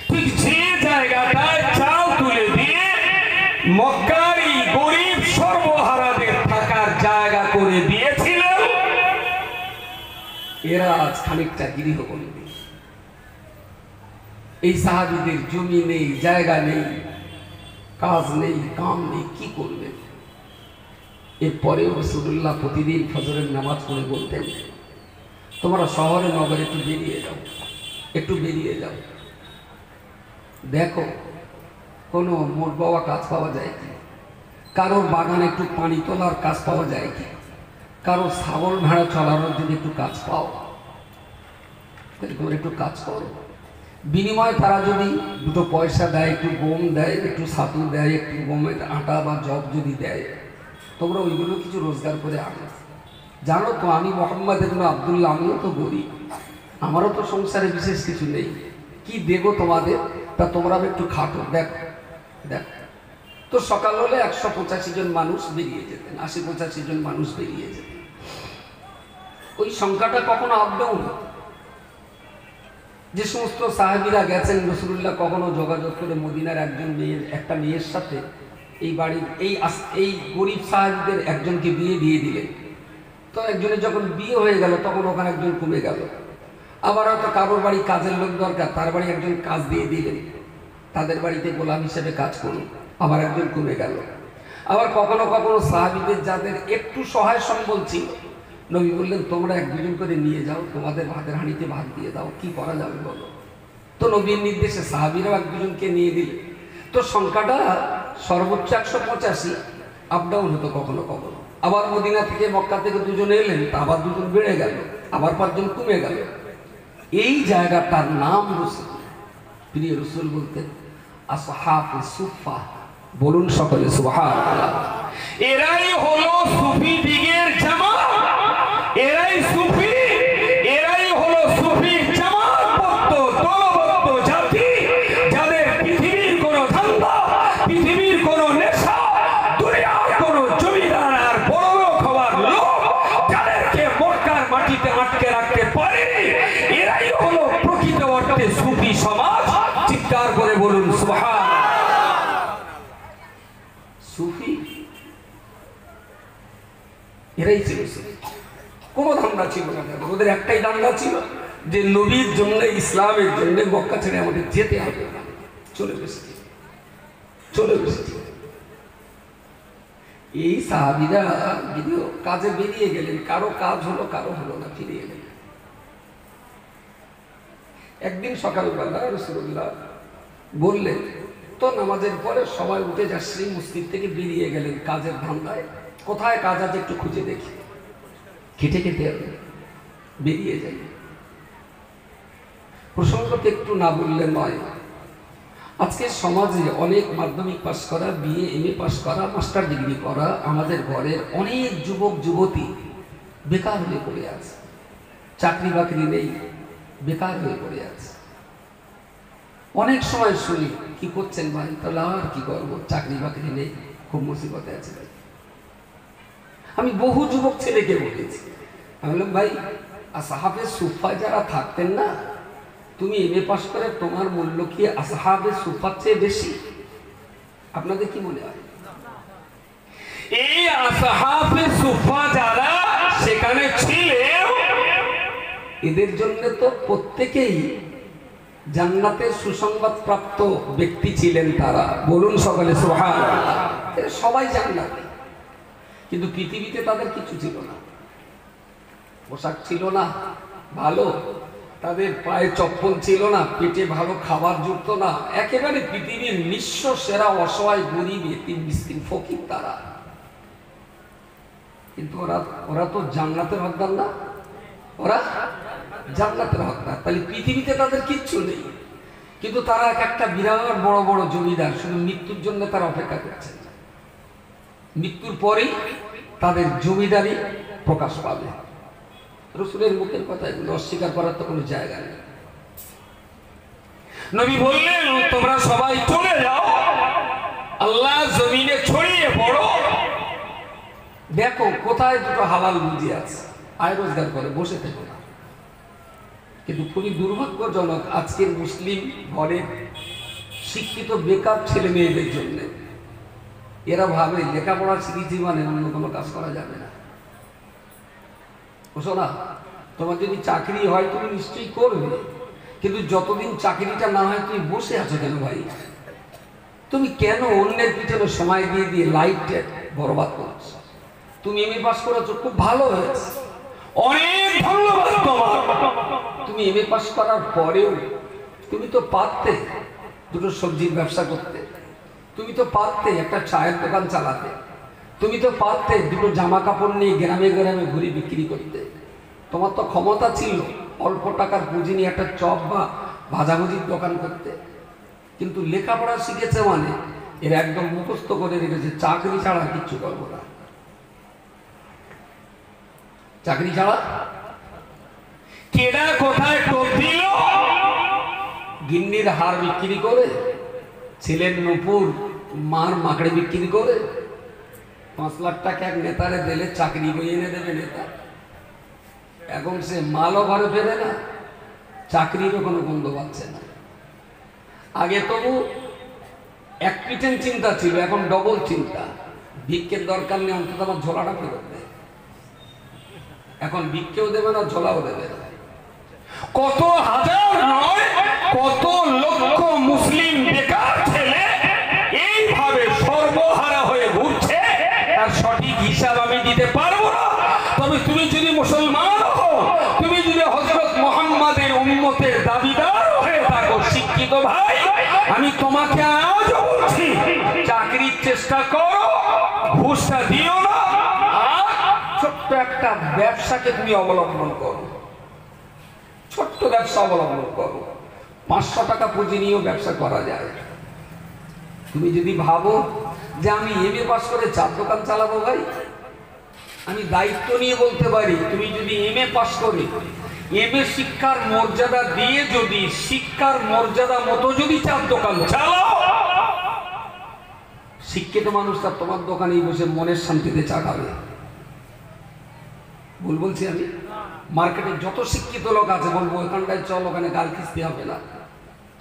ঠিক যে জায়গাটায় চাল তুলে দিয়ে মক্কারি গরিব সর্বহারাদের থাকার জায়গা করে দিয়েছিল, এরা আজ খানিকটা গৃহবন্দী। এই সাহাবীদের জমি নেই, জায়গা নেই, কাজ নেই, কাম নেই, কি করবে? এরপরেও রাসূলুল্লাহ প্রতিদিন ফজরের নামাজ পড়ে বলতেন, তোমরা শহরে নগরে একটু বেরিয়ে যাও, একটু বেরিয়ে যাও, দেখো কোনো মোট বাবা কাজ পাওয়া যায় কি, কারোর বাগানে একটু পানি তোলার কাজ পাওয়া যায় কি, কারো ছাগল ভেড়া চলানোর যদি একটু কাজ পাও, তাহলে তোমরা একটু কাজ করো। বিনিময়ে তারা যদি দুটো পয়সা দেয়, একটু গম দেয়, একটু ছাতু দেয়, একটু গমের আটা বা জব যদি দেয়, তোমরা ওইগুলো কিছু রোজগার করে আনো। জানো তো আমি মোহাম্মদ ইবনে আব্দুল্লাহ, আমিও তো গরিব, আমারও তো সংসারে বিশেষ কিছু নেই, কি দেবো তোমাদের? তা তোমরা একটু খাটো, দেখো দেখো। তো সকাল হলে 185 জন মানুষ বেরিয়ে যেতেন, 80-85 জন মানুষ বেরিয়ে যেতেন। ওই সংখ্যাটা কখনো আপ ডাউন হতো। যে সমস্ত সাহাবীরা গেছেন, রাসূলুল্লাহ কখনো যোগাযোগ করে মদিনার একটা মেয়ের সাথে এই বাড়ির এই গরিব সাহাবীদের একজনকে বিয়ে দিয়ে দিলেন। তো একজনের যখন বিয়ে হয়ে গেল তখন ওখানে একজন কমে গেল। আবার হয়তো কারোর বাড়ি কাজের লোক দরকার, তার বাড়ি একজন কাজ দিয়ে দিলেন, তাদের বাড়িতে গোলাম হিসেবে কাজ করুন, আবার একজন কমে গেল। আবার কখনো কখনো সাহাবীদের যাদের একটু সহায় সম্বল ছিল, নবী বললেন তোমরা 1-2 জন করে নিয়ে যাও, তোমাদের ভাতের হাঁড়িতে ভাত দিয়ে দাও, কি করা যাবে বলো? তো নবীর নির্দেশে সাহাবীরাও 1-2 জনকে নিয়ে দিল। তো সংখ্যাটা সর্বোচ্চ 185, আপ ডাউন হতো কখনো কখনো। আবার মদিনা থেকে মক্কা থেকে 2 জন এলেন, তা আবার 2 জন বেড়ে গেল, আবার 5 জন কমে গেল। এই জায়গাটার নাম রাসূল, প্রিয় রাসূল বলতেন আসহাবে সুফা। বলুন সকলে সুবহানাল্লাহ। এরাই হলো সুফি দিগের জামাত, এরাই সুফি, এরাই হলো সুফি জামাতবদ্ধ দলবদ্ধ জাতি, যাদের পৃথিবীর কোনো ধান্দা, পৃথিবীর কোনো নেশা, দুনিয়ার কোনো জমিদার আর বড় লোক হওয়ার লোক যাদেরকে মক্কার মাটিতে আটকে রাখতে পারে, এরাই হলো প্রকৃত অর্থে সুফি সমাজ। চিৎকার করে বলুন সুবহানাল্লাহ। সুফি এরাই ছিল, কোনো ধান্দা ছিল না, ওদের একটাই ধান্দা ছিল যে নবীর জন্য, ইসলামের জন্য মক্কা ছেড়ে আমাদের যেতে হবে। চলে বসেছে, চলে বসেছে। এই সাহাবীরা যদিও কাজে বেরিয়ে গেলেন, কারো কাজ হলো, কারো হলো না, ফিরে এলেন। একদিন সকালবেলা রাসূলুল্লাহ বললেন, তো নামাজের পরে সবাই উঠে যাচ্ছে, মসজিদ থেকে বেরিয়ে গেলেন কাজের ধান্দায়, কোথায় কাজ আছে একটু খুঁজে দেখি। খেটে খেটে বেরিয়ে যাই। প্রসঙ্গকে একটু না বললে নয়, আজকে সমাজে অনেক মাধ্যমিক পাস করা, বিএ এমএ পাস করা, মাস্টার ডিগ্রি করা আমাদের ঘরের অনেক যুবক যুবতী বেকার হয়ে পড়ে আছে, চাকরি বাকরি নেই, বেকার হয়ে পড়ে আছে। অনেক সময় শুনি, কি করছেন ভাই? তাহলে আর কি করবো, চাকরি বাকরি নেই, খুব মুসিবতে আছে। আমি বহু যুবক ছেলেকে বলেছি, আমি বললাম ভাই আসহাবে সুফা যারা থাকতেন না, তুমি এমএ পাস করে তোমার মূল্য কি আসহাবে সুফার চেয়ে বেশি? আপনাদের কি মনে হয়? এই আসহাবে সুফা যারা সেখানে ছিলেন, এদের জন্য তো প্রত্যেকেই জান্নাতের সুসংবাদ প্রাপ্ত ব্যক্তি ছিলেন। তারা বলুন সকলে সুবহানাল্লাহ। এরা সবাই জান্নাতে, কিন্তু পৃথিবীতে তাদের কিছু ছিল না। পোশাক ছিল না ভালো, তাদের পায়ে চপ্পল ছিল না, পেটে ভালো খাবার জুটতো না, একেবারে পৃথিবীর নিঃস্ব সেরা অসহায় গরিব এতিম মিসকিন ফকির তারা। কিন্তু ওরা তো জান্নাতের হকদার না, ওরা জান্নাতের হকদার। তাহলে পৃথিবীতে তাদের কিচ্ছু নেই, কিন্তু তারা একটা বিরাট বড় বড় জমিদার। শুধু মৃত্যুর জন্য তারা অপেক্ষা করছে, মৃত্যুর পরেই তাদের জমিদারি প্রকাশ পাবে। রাসূলের মুখের কথা, এগুলো অস্বীকার করার তো কোনো জায়গা নেই। নবী বললেন, তোমরা সবাই চলে যাও, আল্লাহ জমিনে ছড়িয়ে পড়ো, দেখো কোথায় দুটো হালাল রুজি আছে, আয় রোজগার করে বসে থেকো না। কিন্তু খুবই দুর্ভাগ্যজনক, আজকের মুসলিম ঘরের শিক্ষিত বেকার ছেলে মেয়েদের জন্য এরা ভাবে লেখাপড়া শিখেছি মানে অন্য কোনো কাজ করা যাবে না। বুঝো না, তোমার যদি চাকরি হয় তুমি নিশ্চয়ই করবে, কিন্তু যতদিন চাকরিটা না হয় তুমি বসে আছো কেন ভাই? তুমি কেন অন্যের পিছনে সময় দিয়ে দিয়ে লাইফটা বরবাদ করছো? তুমি এমএ পাস করেছো, খুব ভালো হয়েছে, অনেক ধন্যবাদ তোমার। তুমি এমএ পাস করার পরেও তুমি তো পারতে দুটো সবজির ব্যবসা করতে, তুমি তো পারতে একটা চায়ের দোকান চালাতে, তুমি তো পারতে দুটো জামা কাপড় নিয়ে গ্রামে গ্রামে ঘুরে বিক্রি করতে। তোমার তো ক্ষমতা ছিল অল্প টাকার পুঁজি নিয়ে একটা চপ বা ভাজাভুজির দোকান করতে। কিন্তু লেখাপড়া শিখেছে মানে এর একদম মুখস্থ করে রেখেছে, চাকরি ছাড়া কিচ্ছু করবো না, চাকরি ছাড়া। কেডা কোথায় টোপ দিল? গিন্নির হার বিক্রি করে, ছেলের নুপুর মার মাকড়ে বিক্রি করে 5 লাখ টাকা এক নেতারে দিলে চাকরি বই এনে দেবে নেতা। এখন সে মালও ঘরে ফেরে না, চাকরিরও কোনো গন্ধ পাচ্ছে না। আগে তবু এক পিঠেন চিন্তা ছিল, এখন ডবল চিন্তা। ভিক্ষের দরকার নেই, অন্তত আমার ঝোলাটা ফেরত দেয়। এখন ভিক্ষেও দেবে না, ঝোলাও দেবে না। কত হাজার নয় কত লক্ষ মুসলিম বেকার ছেলে এইভাবে সর্বহারা হয়ে ঘুরছে, তার সঠিক হিসাব আমি দিতে পারবো না। তবে তুমি যদি মুসলমান হও, তুমি যদি হযরত মুহাম্মাদের উম্মতের দাবিদার হয়ে থাকো, শিক্ষিত ভাই, আমি তোমাকে আজও বলছি, চাকরির চেষ্টা করো, ঘুষটা দিও না, আর ছোট্ট একটা ব্যবসাকে তুমি অবলম্বন করো, ছোট্ট ব্যবসা অবলম্বন করো। 500 টাকা পুঁজি নিয়েও ব্যবসা করা যায়। তুমি যদি ভাবো যে আমি এমএ পাস করে চার দোকান চালাবো, ভাই আমি দায়িত্ব নিয়ে বলতে পারি, তুমি যদি এমএ পাস করে এমএ শিক্ষার মর্যাদা দিয়ে যদি শিক্ষার মর্যাদা মতো যদি চার দোকান চালাও, শিক্ষিত মানুষরা তোমার দোকানেই বসে মনের শান্তিতে চা খাবে। বলছি আমি, মার্কেটে যত শিক্ষিত লোক আছে বলবো ওখানটায় চল, ওখানে গাল খিস্তি হবে না,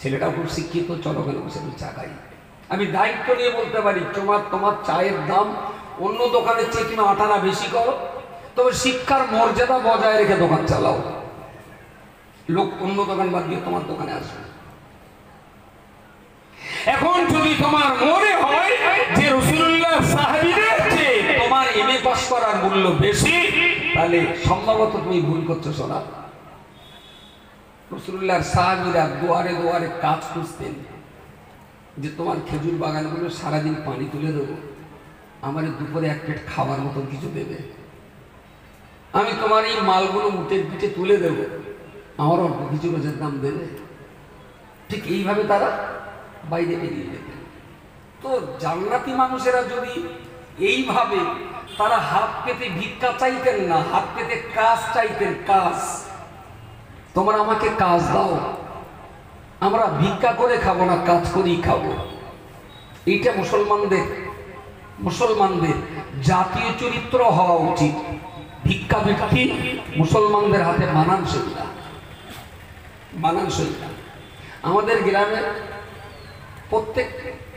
ছেলেটাও খুব শিক্ষিত, চলো ওখানে বসে চা খাই। আমি দায়িত্ব নিয়ে বলতে পারি, তোমার চায়ের দাম অন্য দোকানের চেয়ে কিনা 8 আনা বেশি করো, তবে শিক্ষার মর্যাদা বজায় রেখে দোকান চালাও, লোক অন্য দোকান বাদ দিয়ে তোমার দোকানে আসবে। এখন যদি তোমার মনে হয় যে রাসূলুল্লাহ সাহাবীদের চেয়ে তোমার এমএ পাস করার মূল্য বেশি, তাহলে সম্ভবত তুমি ভুল করছো। শোনা, রাসূলুল্লাহর সাহাবীরা দুয়ারে দুয়ারে কাজ খুঁজতেন যে তোমার খেজুর বাগানগুলো সারাদিন পানি তুলে দেবো, আমার দুপুরে এক প্লেট খাবার মতন কিছু দেবে, আমি তোমার এই মালগুলো উটের পিঠে তুলে দেবো, আমার অল্প কিছু রোজের দাম দেবে। ঠিক এইভাবে তারা বাইরে বেরিয়ে যেতেন। তো জান্নাতি মানুষেরা যদি এইভাবে তারা হাত পেতে ভিক্ষা চাইতেন না, হাত পেতে কাজ চাইতেন, কাজ, তোমরা আমাকে কাজ দাও, আমরা ভিক্ষা করে খাবো না, কাজ করেই খাবো। এইটা মুসলমানদের জাতীয় চরিত্র হওয়া উচিত। ভিক্ষা বৃত্তি মুসলমানদের হাতে মানানসই না। মানানসই না। আমাদের গ্রামে প্রত্যেক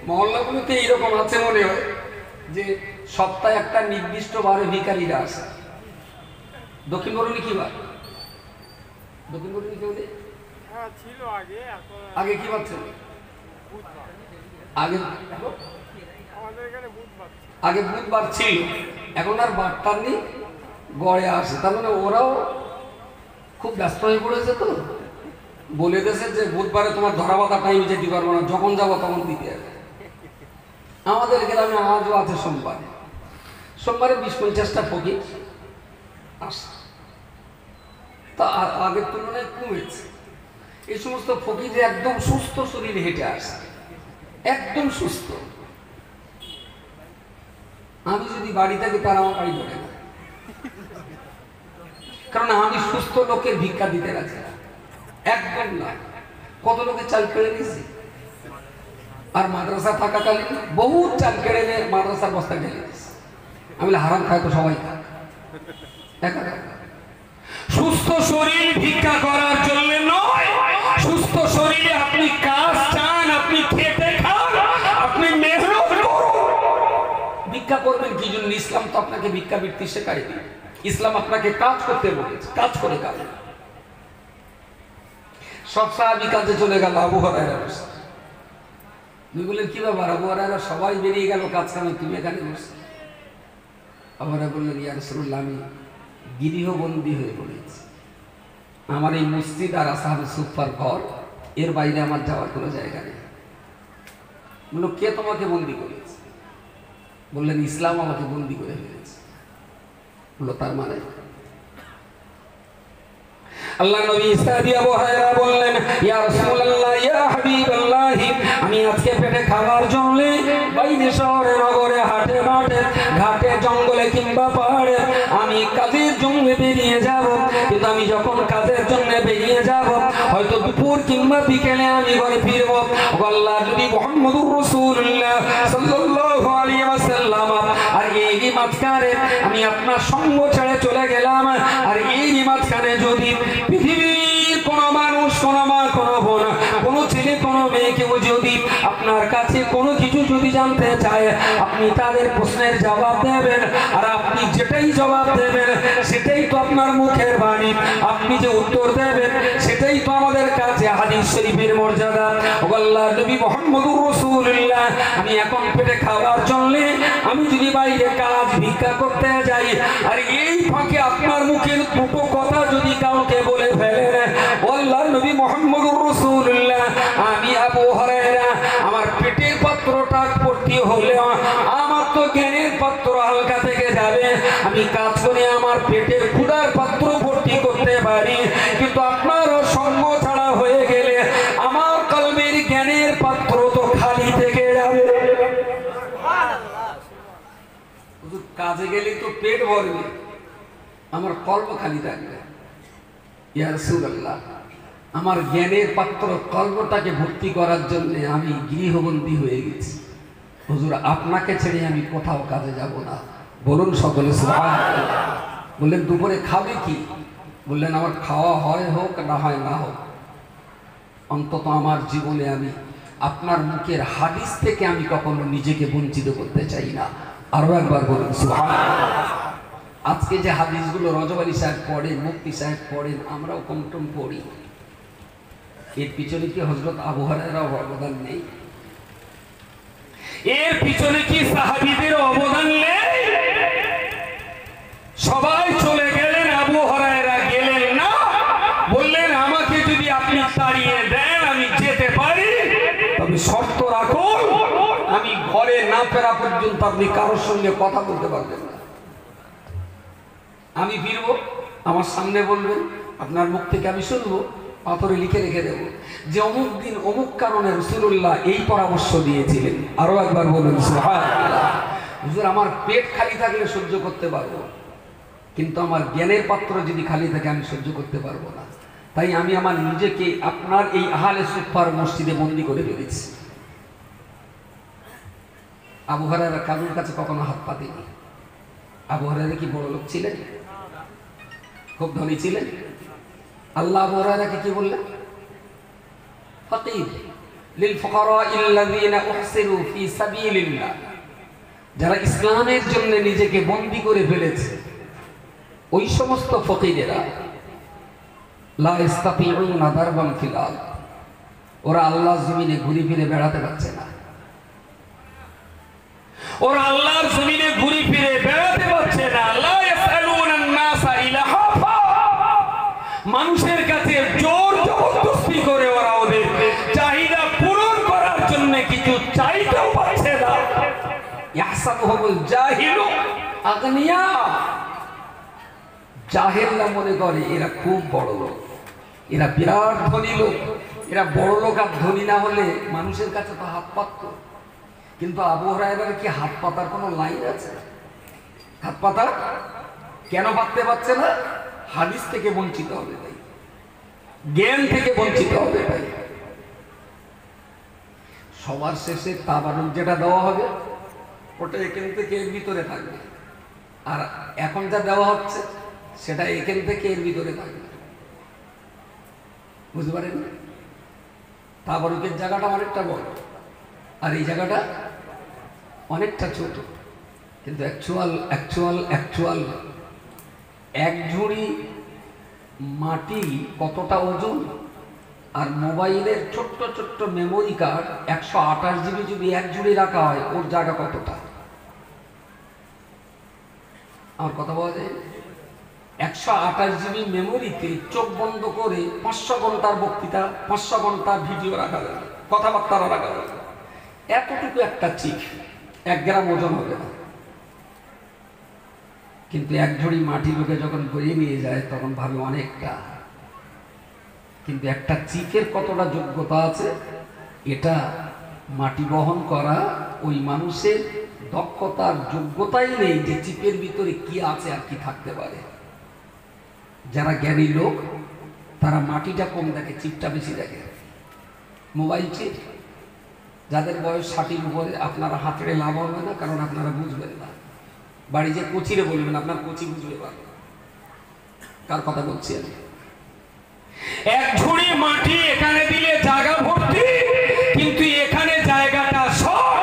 মহল্লাগুলোতে এইরকম আছে মনে হয় যে সপ্তাহে একটা নির্দিষ্ট বারে ভিখারিরা আসে। দক্ষিণ বরুণী কি বার? দক্ষিণ বরুণী কেউ নেই? ছিল আগে, আগে কি বার ছিল? আগে আমাদের এখানে বুধবার আগে বুধবার ছিল, এখন আর বারটার নেই, গড়ে আসে। তার মানে ওরাও খুব ব্যস্ত হয়ে পড়েছে, তো বলে দিয়েছে যে বুধবারে তোমার ধরা বাঁধা টাইম যেতে পারবো না, যখন যাবো তখন দিতে হবে। আমাদের গ্রামে আজও আছে সোমবারে 20-50টা ফকির আসে, তা আগের তুলনায় কমেছে। এই সমস্ত ফকির একদম সুস্থ শরীরে হেঁটে আসে, একদম সুস্থ। আমি যদি বাড়ি থাকি তার আমার বাড়ি ধরে না, কারণ আমি সুস্থ লোকের ভিক্ষা দিতে রাজি না, একদম না। কত লোকের চাল কেড়ে নিয়েছি, আর মাদ্রাসা থাকাকালীন বহুত চাল কেড়ে নিয়ে মাদ্রাসার বস্তা ঢেলে দিয়েছি। আমি হারাম খাই তো সবাই খাক, একা সুস্থ শরীর ভিক্ষা করার জন্য নয়। সুস্থ শরীরে আপনি কাজ চান, আপনি খেতে খান, আপনি মেহনত করুন। ভিক্ষা করবেন কি জন্য? ইসলাম তো আপনাকে ভিক্ষাবৃত্তি শেখায়নি। ইসলাম আপনাকে কাজ করতে বলেছে, কাজ করে খাবেন। সব সাহাবী কাজে চলে গেল, আবু হুরায়রা বসে। তুমি বললেন কি ব্যাপার আবু হুরায়রা, সবাই বেরিয়ে গেল কাজ কামে, তুমি এখানে বসে? আবু হুরায়রা বললেন, ইয়া রাসূলুল্লাহ, আমি গৃহবন্দী হয়ে পড়েছি। আমার এই মসজিদ আর আসহাবে সুফার ঘর, এর বাইরে আমার যাওয়ার কোনো জায়গা নেই। বলল, কে তোমাকে বন্দী করেছে? বললেন, ইসলাম আমাকে বন্দী করে ফেলেছে। বলল, তার মানে? আল্লাহ নবী ইসলামী আবু হুরায়রা বললেন, ইয়া রাসূলুল্লাহ, ইয়া হাবিবাল্লাহ, আমি আজকে পেটে খাবার জন্য বাইরে শহরে নগরে হাটে মাঠে ঘাটে জঙ্গলে কিংবা পাহাড়ে আমি কাজের জন্য বেরিয়ে যাব। কিন্তু আমি যখন কাজের জন্য বেরিয়ে যাব, হয়তো দুপুর কিংবা বিকেলে আমি ঘরে ফিরব। আল্লাহ নবী মুহাম্মদুর রাসূলুল্লাহ সাল্লাল্লাহু আলাইহি ওয়াসাল্লাম, আর এই মাঝখানে আমি আপনার সঙ্গ ছেড়ে চলে গেলাম, আর এই মাঝখানে যদি পৃথিবীর কোনো মানুষ, কোনো মা, কোনো বোন, কোনো ছেলে, কোনো মেয়ে কেউ যদি আপনার কাছে কোনো কিছু যদি জানতে চায়, আপনি তাদের প্রশ্নের জবাব দেবেন। আর আপনি যেটাই জবাব দেবেন সেটাই তো আপনার মুখের বাণী, আপনি যে উত্তর দেবেন সেটাই তো আমাদের কাছে হাদিস শরীফের মর্যাদা। আল্লাহর নবী মুহাম্মদুর রাসূলুল্লাহ, আমি এখন পেটে খাওয়ার জন্য আমি যদি বাইরে কাজ ভিক্ষা করতে যাই, আর এই ফাঁকে আপনার মুখের দুটো কথা যদি কাউকে বলে ফেলেন, আল্লাহর নবী মুহাম্মদুর রাসূলুল্লাহ, আমি আবু হুরায়রা, আমার পেটের পাত্রটা ভর্তি হলে আমার তো জ্ঞানের পাত্র হালকা থেকে যাবে। আমি কাজ করে আমার পেটের ক্ষুধার পাত্র ভর্তি করতে পারি, কিন্তু আপনার সঙ্গ ছাড়া হয়ে গেলে আমার কলমের জ্ঞানের পাত্র তো খালি থেকে যাবে। কাজে গেলে তো পেট ভরবে, আমার কলব খালি থাকবে। ইয়া রাসূলুল্লাহ, আমার জ্ঞানের পাত্র কলবটাকে ভর্তি করার জন্য আমি গৃহবন্দী হয়ে গেছি। হুজুর, আপনাকে ছেড়ে আমি কোথাও কাজে যাব না। বলুন সকলে সুবহানাল্লাহ। বললেন, দুপুরে খাবে কি? বললেন, আমার খাওয়া হয় হোক না হয় না হোক, অন্তত আমার জীবনে আমি আপনার মুখের হাদিস থেকে আমি কখনো নিজেকে বঞ্চিত করতে চাই না। আরো একবার বলুন সুবহানাল্লাহ। আজকে যে হাদিসগুলো রজব আলী সাহেব পড়েন, মুফতি সাহেব পড়েন, আমরাও কম টম পড়ি, এর পিছনে কি হযরত আবু হুরায়রার অবদান নেই? এর পিছনে কি সাহাবীদের অবদান নেই? সবাই চলে গেলেন, আবু হুরায়রা গেলেন না। বললেন, আমাকে যদি আপনি তাড়িয়ে দেন আমি যেতে পারি, তবে শর্ত রাখুন, আমি ঘরে না ফেরা পর্যন্ত আপনি কারোর সঙ্গে কথা বলতে পারবেন না। আমি ফিরবো, আমার সামনে বলবেন, আপনার মুখ থেকে আমি শুনবো, পাথরে লিখে রেখে দেবো যে অমুক দিন অমুক কারণে রাসূলুল্লাহ এই পরামর্শ দিয়েছিলেন। আরো একবার বলুন সুবহানাল্লাহ। হুজুর, আমার পেট খালি থাকলে সহ্য করতে পারবো, কিন্তু আমার জ্ঞানের পাত্র যদি খালি থাকে আমি সহ্য করতে পারবো না। তাই আমি আমার নিজেকে আপনার এই আহলে সুফার মসজিদে বন্দী করে ফেলেছি। আবু হুরায়রা কারোর কাছে কখনো হাত পাতেনি। আবু হুরায়রা কি বড় লোক ছিলেন? খুব ধনী ছিলেন? আল্লাহ আবু হুরায়রাকে কি বললেন? ফাকির লিল ফুকারাইল্লাযীনা উহসিরু ফি সাবিলিল্লাহ, যারা ইসলামের জন্য নিজেকে বন্দী করে ফেলেছে ওই সমস্ত ফকিরেরা লা ইস্তাতিউনা দারবান ফিল আরদ, ওরা আল্লাহর জমিনে ঘুরে ফিরে বেড়াতে পারছে না, ওরা আল্লাহর জমিনে ঘুরে ফিরে বেড়াতে পারছে না। লা ইয়াসআলুনান নাসা ইলাহা, মানুষের কাছে জোর জবরদস্তি করে ওরা ওদের চাহিদা পূরণ করার জন্য কিছু চাইতেও পারছে না। ইয়াহসাবুহুমুল জাহিলু আগনিয়া, জাহেলরা মনে করে এরা খুব বড় লোক, এরা বিরাট ধনী লোক, এরা বড় লোক আর ধনী না হলে মানুষের কাছে তো হাত পাতত। কিন্তু আবু হুরায়রার কি হাত পাতার কোনো লাইন আছে? হাত পাতা কেন পাততে পারছে না? হাদিস থেকে বঞ্চিত হবে ভাই, জ্ঞান থেকে বঞ্চিত হবে ভাই। সবার শেষে তাবারুক যেটা দেওয়া হবে ওটা এখান থেকে এর ভিতরে থাকবে, আর এখন যা দেওয়া হচ্ছে সেটা এখান থেকে এর ভিতরে থাকবে। বুঝতে পারেন? তাবারুকের জায়গাটা অনেকটা বড় আর এই জায়গাটা অনেকটা ছোট, কিন্তু অ্যাকচুয়াল এক ঝুড়ি মাটি কতটা ওজন, আর মোবাইলের ছোট্ট ছোট্ট মেমোরি কার্ড 128 GB যদি এক ঝুড়ি রাখা হয় ওর জায়গা কতটা? আমার কথা বলা যায়? 128 GB মেমোরিতে চোখ বন্ধ করে 500 ঘন্টার বক্তৃতা, 500 ঘন্টার ভিডিও রাখা যাবে, কথাবার্তা রাখা যাবে। এতটুকু একটা চিপ 1 গ্রাম ওজন হবে না, কিন্তু এক ঝুড়ি মাটি লোকে যখন বয়ে নিয়ে যায় তখন ভাবে অনেকটা। কিন্তু একটা চিপের কতটা যোগ্যতা আছে এটা মাটি বহন করা ওই মানুষের দক্ষতার যোগ্যতাই নেই যে চিপের ভিতরে কি আছে আর কি থাকতে পারে। যারা জ্ঞানী লোক তারা মাটিটা কম দেখে, চিপটা বেশি দেখে। মোবাইল চিপ যাদের বয়স 60-এর উপরে আপনারা হাতড়ে লাভ হবে না, কারণ আপনারা বুঝবেন না। বাড়ি যে কোচিরে বলবেন, আপনার কোচি বুঝবে পারবে কার কথা বলছি আমি। এক ঝুড়ি মাটি এখানে দিলে জায়গা ভর্তি, কিন্তু এখানে জায়গাটা সব।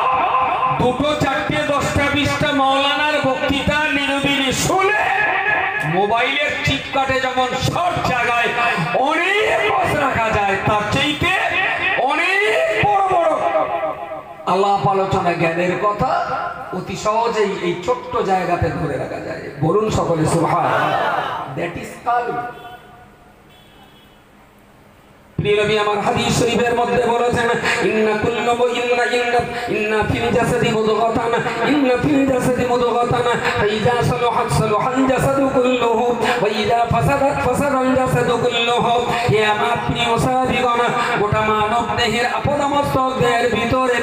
2, 4, 10, 20টা মাওলানার বক্তৃতা নিরবিলি শুনে মোবাইলের চিপ কাটে যেমন সব জায়গায় অনেক বস রাখা যায়, তার চাইতে অনেক বড় বড় আলাপ আলোচনা জ্ঞানের কথা অতি সহজেই এই ছোট্ট জায়গাতে ধরে রাখা যায়। বলুন সকলে সুবহানাল্লাহ। দ্যাট ইজ কালব। প্রিয় নবী আমার হাদিস শরীফের মধ্যে বলেছেন, ইন্না ফিল জাসাদি মুদগাতান, ইন্না ফিল জাসাদি মুদগাতান, ফাইযা সালাহাত সালাহাল জাসাদু কুল্লুহু ওয়া ইযা ফাসাদাত ফাসাদাল জাসাদু কুল্লুহু। হে আমার প্রিয় সাহাবীগণ, গোটা মানব দেহের আপদমস্তক দেহের ভিতরে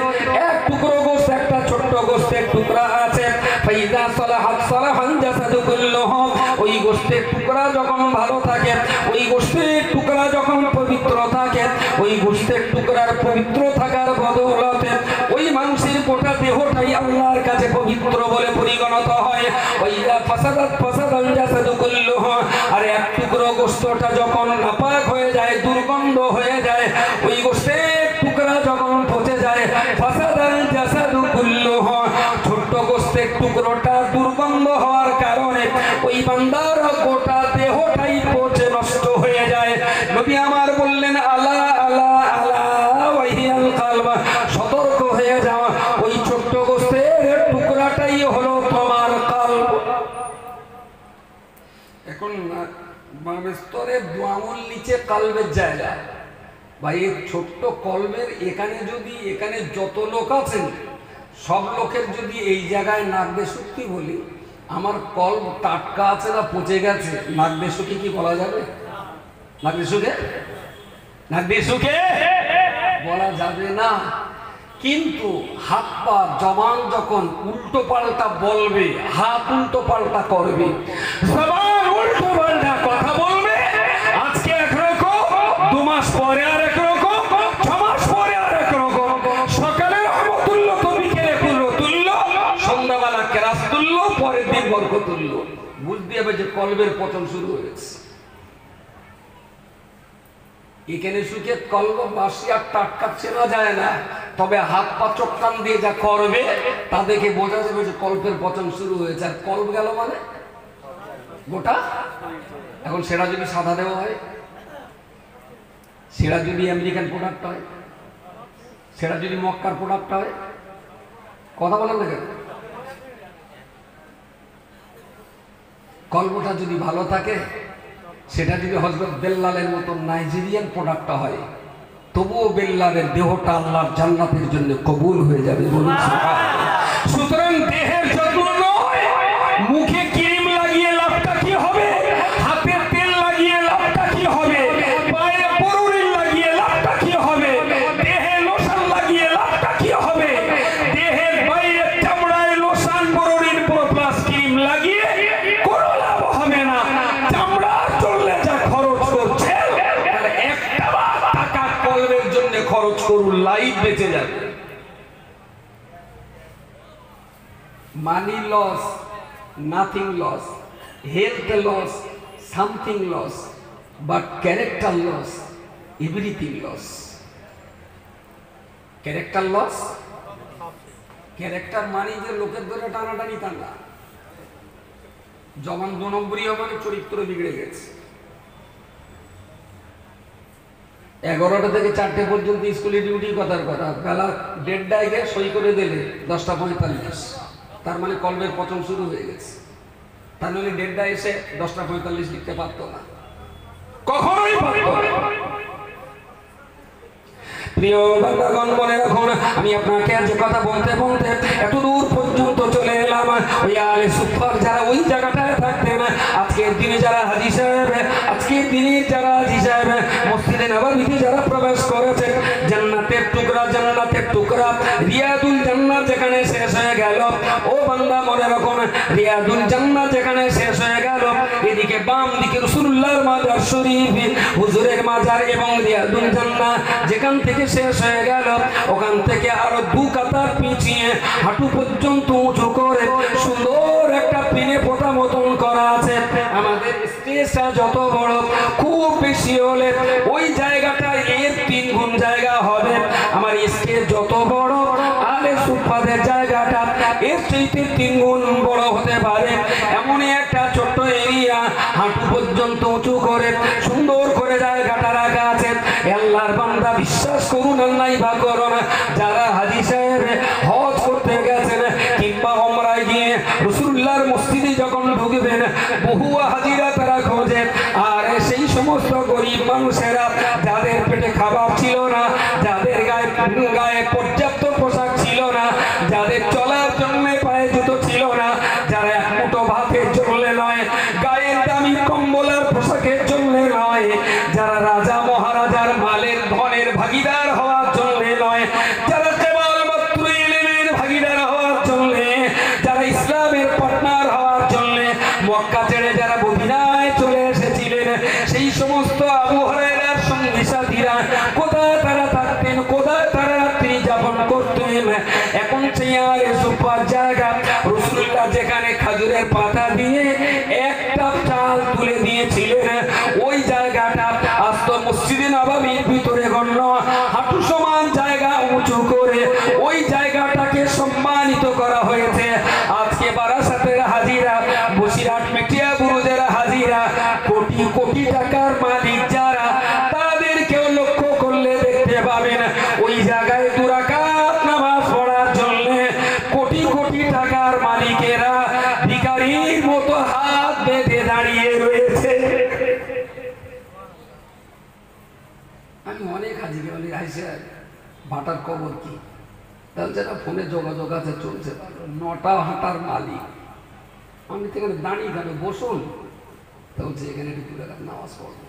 এক টুকরো গোশত, একটা ছোট্ট গোশতের টুকরা আছে। ফাইযা সালাহাত সালাহাল জাসাদু কুল্লুহু, ওই গোশতের টুকরা যখন ভালো থাকে, ওই গোশতের টুকরা যখন পবিত্র থাকে, ওই গোশতের টুকরার পবিত্র থাকার বদৌলতে ওই মানুষের গোটা দেহটাই আল্লাহর কাছে পবিত্র বলে পরিগণিত হয়। ওইয়া ফাসাদাত ফাসাদাল জাসাদু কুল্লুহু, আর এক টুকরো গোশতটা যখন নাপাক হয়ে যায়, দুর্গন্ধ হয়ে যায়, ওই গোশতের টুকরা যখন পচে যায়, ফাসাদাল জাসাদু কুল্লুহু, ছোট্ট গোশতের টুকরোটা দুর্গন্ধ হওয়ার কারণে ওই বান্দার গোটা দেহটাই পচে নষ্ট হয়ে যায়। নবী আমার বললেন, আলা আলা আলা ওয়াহিয়াল কালব, সতর্ক হয়ে যাও, ওই ছোট্ট গোশতের টুকরাটাই হলো তোমার কালব। এখন বাম স্তরে 2 আঙুল নিচে কালবের জায়গা, ভাই এই ছোট্ট কলবের এখানে যদি, এখানে যত লোক আছেন সব লোকের যদি এই জায়গায় নাক বেশুকি বলি, আমার কলব টাটকা আছে না পচে গেছে, নাক বেশুকি কি বলা যাবে? নাক বেশুকে বলা যাবে না। কিন্তু হাত পা জবান যখন উল্টো পাল্টা বলবে, হাত উল্টো পাল্টা করবে, জবান উল্টো পাল্টা কথা বলবে, আজকে একরকম, 2 মাস পরে আর একরকম, 6 মাস পরে আর একরকম, সকালে রহমতুল্ল তো বিকেলে কুল্লতুল্ল, সন্ধ্যাবেলা কেরাসতুল্ল, পরের দিন বরকতুল্ল। বুঝতে হবে যে কলবের পতন শুরু হয়েছে। এখানে সুখে কলব বাসি আর টাটকা চেনা যায় না, তবে হাত পা চোখ কান দিয়ে যা করবে তাদেরকে বোঝা যাবে যে কল্পের পতন শুরু হয়েছে। আর কল্প গেল মানে গোটা। এখন সেটা যদি সাদা দেওয়া হয়, সেটা যদি আমেরিকান প্রোডাক্ট হয়, সেটা যদি মক্কার প্রোডাক্ট হয়, কথা বলেন না কেন? কল্পটা যদি ভালো থাকে, সেটা যদি হযরত বেল্লালের মতো নাইজেরিয়ান প্রোডাক্টটা হয়, তবুও বেল্লালের দেহটা আল্লাহর জান্নাতের জন্য কবুল হয়ে যাবে। বলুন সুবহানাল্লাহ। সুতরাং দেহের যত্ন নয়, মুখে ক্রিম লাগিয়ে লাভটা কি হবে, হাতে তেল লাগিয়ে লাভটা কি হবে, পায়ে পরুরি লাগিয়ে লাভটা কি হবে, দেহে লোশন লাগিয়ে লাভটা কি হবে, দেহের বাইরে চামড়ায় লোশন পরুরির প্লাস ক্রিম লাগিয়ে কোনো লাভ হবে না। চামড়া চললে যা খরচ করছে, একটা টাকা কলবের জন্য খরচ করুন, লাইফ বেঁচে যাবে। Money loss, nothing loss, health loss, something loss, but character loss, everything loss. Character loss, character মানে যে লোকের ধরে টানাটানি তা না। জবান 2 নম্বরই মানে চরিত্র বিগড়ে গেছে। 11টা থেকে 4টে পর্যন্ত স্কুলে ডিউটি, কথার কথা, বেলা 1:30টায় গিয়ে সই করে দিলে 10:45, তার মানে কলবের পতন শুরু হয়ে গেছে। তার মানে 1:30টায় এসে 10:45 লিখতে পারতো না, কখনোই পারতো না। প্রিয় বান্দাগণ, মনে রাখুন, আমি আপনাকে যে কথা বলতে বলতে এত দূর পর্যন্ত চলে এলাম। ওই আলে সুফার যারা ওই জায়গাটায় থাকতেন, আজকের দিনে যারা হাজী সাহেব, আজকের দিনে যারা হাজী সাহেব মসজিদে নববীতে যারা প্রবেশ করেছে, জান্নাতের টুকরা, জান্নাতের টুকরা রিয়াদুল জান্নাত যেখানে শেষ হয়ে গেল, ও বান্দা মনে রাখুন, রিয়াদুল জান্নাত যেখানে শেষ হয়ে গেল, এদিকে বাম দিকে রাসূলুল্লাহর মাজার শরীফ, হুজুরের মাজার এবং রিয়াদুল জান্নাত যেখান থেকে শেষ হয়ে গেল, ওখান থেকে আরো 2 কাতার পিছিয়ে হাঁটু পর্যন্ত উঁচু করে সুন্দর একটা পিনে পোতা মতন করা আছে। আমাদের স্টেজটা যত বড়, খুব বেশি হলে ওই জায়গাটা এর 3 গুণ জায়গা হবে। আমার স্টেজ যত বড়, আলে সুফাদের জায়গাটা এর চাইতে 3 গুণ বড় হতে পারে। এমনই একটা ছোট্ট এরিয়া, হাঁটু পর্যন্ত উঁচু করে সুন্দর করে জায়গাটা রাখা আছে। আল্লাহর বান্দা, বিশ্বাস করুন আর নাই বা করুন, যারা হাজী সাহেব হজ করতে গেছেন কিংবা উমরায় গিয়ে রাসূলুল্লাহর মসজিদে যখন ঢুকবেন, বহু হাজীরা তারা খোঁজে। আর সেই সমস্ত গরিব মানুষেরা যাদের পেটে খাবার ছিল না, যাদের গায়ে পর্যাপ্ত পোশাক ছিল না, যাদের চলার জন্য পায়ে জুতো ছিল না, যারা এক মুঠো ভাতের জন্য নয়, গায়ের দামি কম্বলের পোশাকের জন্য নয়, যারা রাজা মহারাজার মালের ধনের ভাগিদার হওয়ার জন্য নয়, যারা কেবলমাত্র ইলমের ভাগিদার হওয়ার জন্য, যারা ইসলামের পার্টনার হওয়ার জন্য মক্কা ছেড়ে যারা মদিনায় চলে এসেছিলেন, সেই সমস্ত আবু হুরায়রার সঙ্গী সাথীরা কোথায় তারা থাকতেন, কোথায় তারা রাত্রি যাপন করতেন? এখন সেই আলে সুফার জায়গা, রাসূলুল্লাহ যেখানে খেজুরের পাতা দিয়ে একটা চাল তুলে দিয়েছিলেন, ওই জায়গাটা আজ তো মসজিদে নববীর ভিতরে গণ্য। হাঁটু সমান জায়গা উঁচু করে ওই জায়গাটাকে সম্মানিত করা হয়েছে। আজকে বারাসাতের হাজিরা, বসিরহাট মেটিয়া বুরুজের হাজিরা, কোটি কোটি টাকার মালিক যারা, তাদেরকেও লক্ষ্য করলে দেখতে পাবেন ওই জায়গায় 2 রাকাত নামাজ পড়ার জন্য কোটি কোটি টাকার মালিকেরা ভিখারির মতো হাত বেঁধে দাঁড়িয়ে রয়েছে। আমি অনেক হাজিকে বলি, আইসে ভাটার খবর কি? তাহলে যেটা ফোনে যোগাযোগ আছে, চলছে 9টা হাঁটার মালিক। আমি তো এখানে দাঁড়িয়ে কেন, বসুন। তা বলছে এখানে একটু 2 রাকাত নামাজ পড়বো।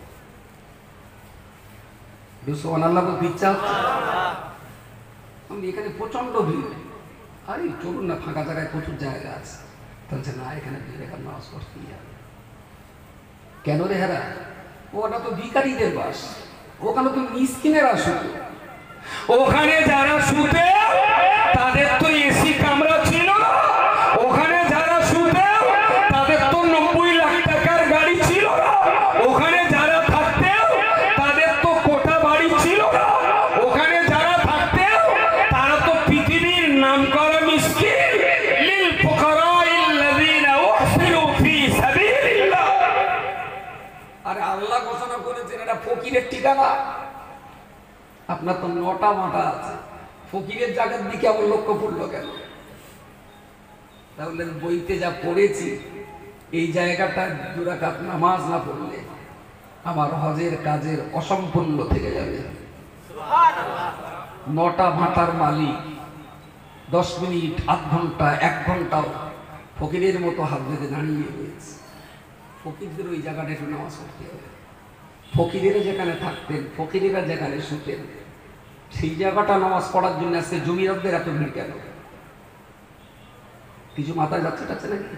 সুবহানাল্লাহ বলতে ইচ্ছা হচ্ছে। আমি এখানে প্রচন্ড ভিড়, আরে চলুন না, ফাঁকা জায়গায় প্রচুর জায়গা আছে। বলছে না, এখানে 2 রাকাত নামাজ পড়তেই হবে। কেন রে হেরা? ওটা তো ভিখারিদের বাস, ওখানে তো মিসকিনের আসুক। ওখানে যারা শুতে তাদের তো এসি কামরা ছিল না, ওখানে যারা শুতে তাদের তো 90 লাখ টাকার গাড়ি ছিল না, ওখানে যারা থাকতে তাদের তো কোটা আরে আল্লাহ ঘোষণা করেছেন এটা ফকিরের ঠিকানা। আপনার তো 9টা মাথা আছে, ফকিরের জায়গার দিকে আমার লক্ষ্য পড়লো কেন? তাহলে বইতে যা পড়েছি, এই জায়গাটা 2 রাকাত নামাজ না পড়লে আমার হজের কাজের অসম্পূর্ণ থেকে যাবে। 9টা মাথার মালিক 10 মিনিট, আধ ঘন্টা, 1 ঘন্টাও ফকিরের মতো হাত বেঁধে দাঁড়িয়ে রয়েছে। ফকিরদের ওই জায়গাটা একটু নামাজ পড়তে হবে। ফকিরেরা যেখানে থাকতেন, ফকিরেরা যেখানে শুতেন, সেই জায়গাটা নামাজ পড়ার জন্য আজকে জমিদারদের এত ভিড় কেন? কিছু মাথায় যাচ্ছে টাচ্ছে নাকি?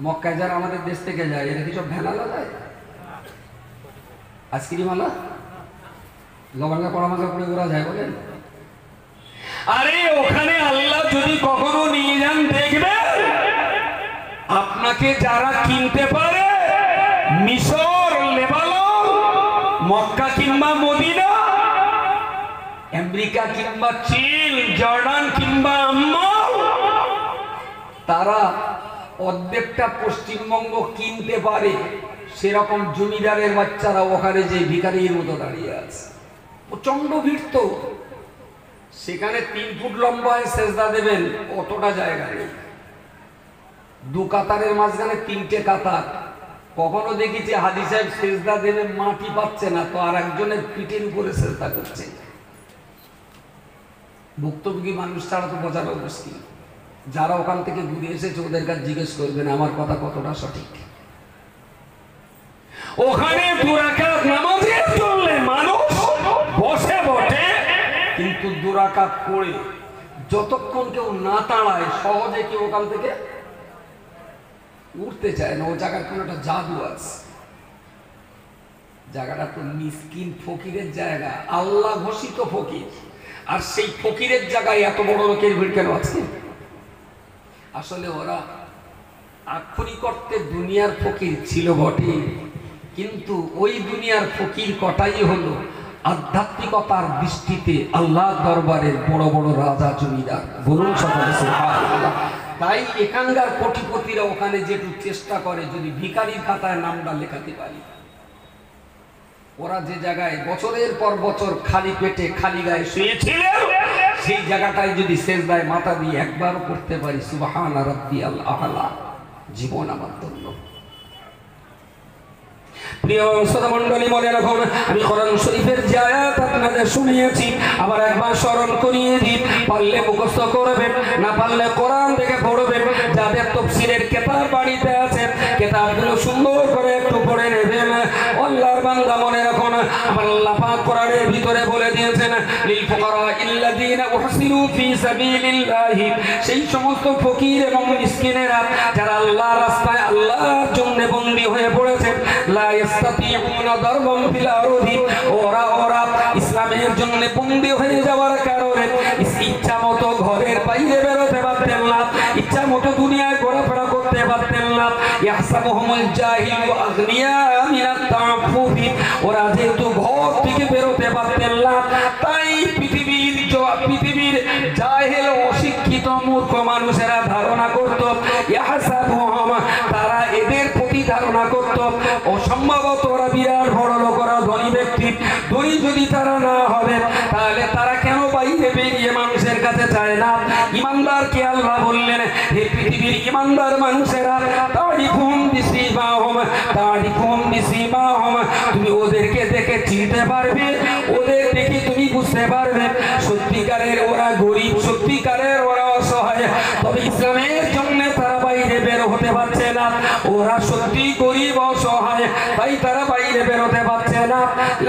মক্কায় যারা আমাদের দেশ থেকে যায়, এরা কিছু ভ্যানালা যায়, আজকিরি মালা লগাঙ্গা পড়া মাঙ্গা করে ওরা যায় বলেন? আরে ওখানে আল্লাহ যদি কখনো নিয়ে যান, দেখবেন আপনাকে যারা কিনতে পারে, মিশর, লেবানন, মক্কা কিংবা মদিনা, আমেরিকা কিংবা চীন, জর্ডান কিংবা আম্মান, তারা অর্ধেকটা পশ্চিমবঙ্গ কিনতে পারে। সেরকম জমিদারের বাচ্চারা ওখানে যে ভিখারির মতো দাঁড়িয়ে আছে, প্রচন্ড ভিড়। তো সেখানে 3 ফুট লম্বায় সেজদা দেবেন, অতটা জায়গা নেই। 2 কাতারের মাঝখানে 3টে কাতার। কখনো দেখেছি হাজি সাহেব সেজদা দেবে, মাটি পাচ্ছে না, তো আর একজনের পিঠের উপরে সেজদা করছে। ভুক্তভোগী মানুষ ছাড়া তো বোঝানো মুশকিল। যারা ওখান থেকে ঘুরে এসেছে ওদের কাছে জিজ্ঞেস করবেন আমার কথা কতটা সঠিক। ওখানে 2 রাকাত নামাজের জন্য মানুষ বসে বটে, কিন্তু 2 রাকাত পড়ে যতক্ষণ কেউ না দাঁড়ায়, সহজে কেউ ওখান থেকে উঠতে চায় না। ও জায়গার কোনো একটা জাদু আছে। জায়গাটা তো মিসকিন ফকিরের জায়গা, আল্লাহ ঘোষিত ফকির। আর সেই ফকিরের জায়গায় এত বড় লোকের ভিড় কেন আছে? আসলে ওরা আক্ষরিক অর্থে দুনিয়ার ফকির ছিল বটে, কিন্তু ওই দুনিয়ার ফকির কটাই হলো আধ্যাত্মিকতার দৃষ্টিতে আল্লাহ দরবারের বড় বড় রাজা জমিদার। বলুন সকলে সুবহানাল্লাহ। তাই এখানকার কোটিপতিরা ওখানে যেটু চেষ্টা করে যদি ভিখারির খাতায় নামটা লেখাতে পারি। ওরা যে জায়গায় বছরের পর বছর খালি পেটে খালি গায়ে শুয়েছিলেন, সেই জায়গাটায় যদি সেজদায় মাথা দিয়ে একবারও পড়তে পারি সুবহান রাব্বিয়াল আ'লা, জীবন আমার ধন্য। প্রিয় শ্রোতা মণ্ডলী, মনে রাখুন আমি কোরআন শরীফের যে আয়াত আপনাদের শুনিয়েছি, আবার একবার স্মরণ করিয়ে দিই। পারলে মুখস্থ করবেন, না পারলে কোরআন থেকে পড়বেন। যাদের তাফসীরের কিতাব বাড়িতে আছে, কিতাবগুলো সুন্দর করে একটু পড়ে নেবেন। আল্লাহর বান্দা মনে রাখুন, আমার আল্লাহ পাক কোরআনের ভিতরে বলে দিয়েছেন লিল ফুকারা ইল্লাযীনা উহসিনু ফি সাবিলিল্লাহি, সেই সমস্ত ফকির এবং মিসকিনেরা যারা আল্লাহর রাস্তায় আল্লাহর জন্য বন্দী হয়ে পড়েছে, লা ইস্তাতিউনা দারবাম ফিল আরদি, ওরা ইসলামের জন্য বন্দী হয়ে যাওয়ার কারণে ইচ্ছা মতো ঘরের বাইরে বেরোতে পারতেন না, ইচ্ছা মতো দুনিয়ায় ঘোরাফেরা করতে পারতেন না। ইয়াহসাবুহুমুল জাহিলু আগনিয়া মিনাত তাআফফুফি, ওরা যেহেতু ঘর থেকে বেরোতে পারতেন না, তাই পৃথিবীর জাহেল অশিক্ষিত মূর্খ মানুষেরা ধারণা করত, ইয়াহসাবুহুম, তারা এদের প্রতি ধারণা করত অসম্ভবত ওরা বিরাট বড় লোক, ওরা ধনী ব্যক্তি। ধনী যদি তারা না হবে, তাহলে তারা কেন বাইরে বেরিয়ে মানুষের কাছে চায় না? ইমানদারকে আল্লাহ বললেন, হে পৃথিবীর ইমানদার মানুষেরা, তারিফুম বিসিমাহুম, তারিফুম বিসিমাহুম, তুমি ওদেরকে দেখে চিনতে পারবে, ওদের দেখে তুমি বুঝতে পারবে সত্যিকারের ওরা গরিব, সত্যিকারের ওরা অসহায়। তবে ইসলামের জন্য তারা বাইরে বের হতে পারছে না, ওরা সত্যি গরিব অসহায়, তাই তারা বাইরে বেরোতে পারছে না।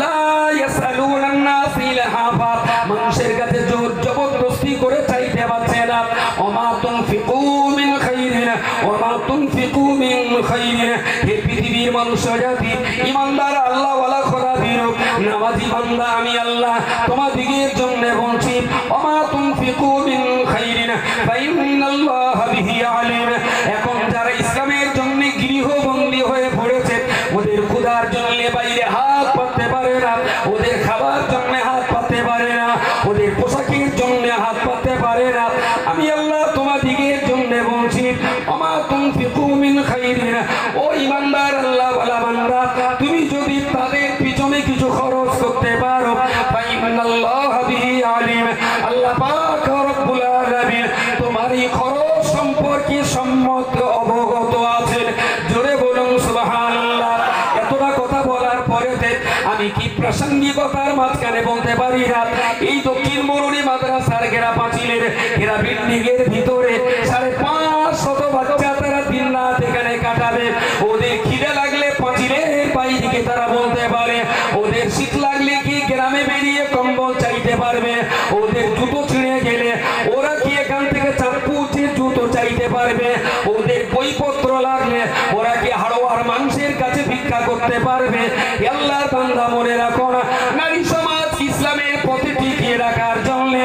লা ইয়াসালুনান নাস ইলহাফা, মানুষের কাছে জোর জবরদস্তি করে চাইতে পারছে না। ওমা তুনফিকু মিন খাইরিন, ওমা তুনফিকু মিন খাইরিন, হে পৃথিবীর মানুষ জাতি, ইমানদার আল্লাহ ওয়ালা খোদা বিরু নামাজি বান্দা আমি আল্লাহ তোমাদিগের জন্য বলছি, ওমা তুনফিকু মিন খাইরিন ফাইন্নাল্লাহ বিহি আলিম। এখন যারা ইসলামের জন্য গৃহবন্দী হয়ে পড়েছে, ওদের ক্ষুধার জন্য বাইরে হাত পাততে পারে না, ওদের খাবার জন্য হাত পাততে পারে না, ওদের পোশাকের জন্য হাত পাততে পারে না, আমি আল্লাহ তোমাদিগের জন্য বলছি, ওমা তুনফিকু মিন খাইরিন, ও ইমানদার আল্লাহ ওয়ালা বান্দা, তুমি প্রাসঙ্গিকতার মাঝখানে বলতে পারি না, এই দক্ষিণ বরুণী মাদ্রাসার ঘেরা পাঁচিলের ঘেরা বিল্ডিংয়ের ভিতরে 550 বাচ্চা তারা দিন রাত এখানে কাটাবে। ওদের খিদে লাগলে পাঁচিলের বাইরে তারা বলতে পারে, ওদের শীত লাগলে কি গ্রামে বেরিয়ে কম্বল চাইতে পারবে, ওদের জুতো ছিঁড়ে গেলে ওরা কি এখান থেকে চাপ্পু জুতো চাইতে পারবে, ওদের বইপত্র লাগলে ওরা কি হাড়োয়ার মানুষের কাছে ভিক্ষা করতে পারবে। আল্লাহর বান্দা মনে রাখো না, নারী সমাজ ইসলামের পথে টিকিয়ে রাখার জন্য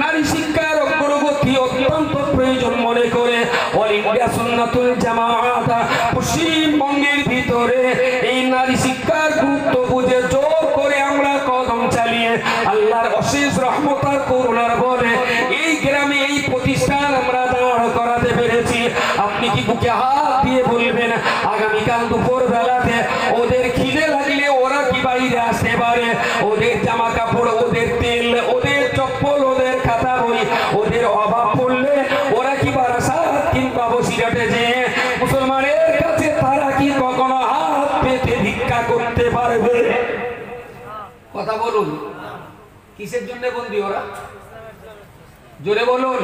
নারী শিক্ষার অগ্রগতি অত্যন্ত প্রয়োজন মনে করে অল ইন্ডিয়া সুন্নাতুল জামাত পশ্চিমবঙ্গের ভিতরে এই নারী শিক্ষার গুরুত্ব বুঝে জোর করে আমরা কদম চালিয়ে আল্লাহর অশেষ রহমত আর করুণার বলে এই গ্রামে এই প্রতিষ্ঠান আমরা দাঁড় করাতে পেরেছি। আপনি কি বুকে হাত দিয়ে বলবেন আগামীকাল দুপুর বেলাতে ওদের খিদে লাগলে ওরা কি বাইরে আসতে পারে, ওদের জামা কাপড়, ওদের তেল, ওদের চপ্পল, ওদের খাতা বই, ওদের অভাব পড়লে ওরা কি বারাসাত কিংবা বসিরহাটে যে মুসলমানের কাছে তারা কি কখনো হাত পেতে ভিক্ষা করতে পারবে? কথা বলুন, কিসের জন্য বন্দী ওরা? জোরে বলুন।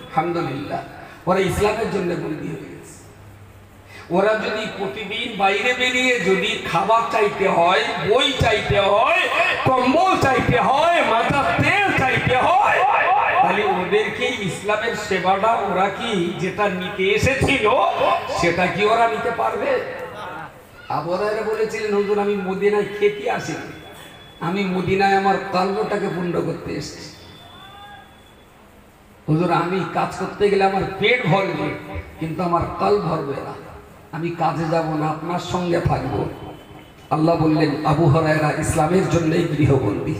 আলহামদুলিল্লাহ, ওরা ইসলামের জন্য বন্দী হয়ে গেছে। ওরা যদি প্রতিদিন বাইরে বেরিয়ে যদি খাবার চাইতে হয়, বই চাইতে হয়, কম্বল চাইতে হয়, মাথার তেল চাইতে হয়, তাহলে ওদেরকে ইসলামের সেবাটা ওরা কি যেটা নিতে এসেছিল সেটা কি ওরা নিতে পারবে? আবু হুরায়রা বলেছিলেন, হুজুর আমি মদিনায় খেতে আসিনি, আমি মদিনায় আমার কলবটাকে পূর্ণ করতে এসেছি। হুজুর আমি কাজ করতে গেলে আমার পেট ভরবে কিন্তু আমার কলব ভরবে না, আমি কাজে যাব না, আপনার সঙ্গে থাকবো। আল্লাহ বললেন আবু হুরায়রা ইসলামের জন্যই গৃহবন্দী।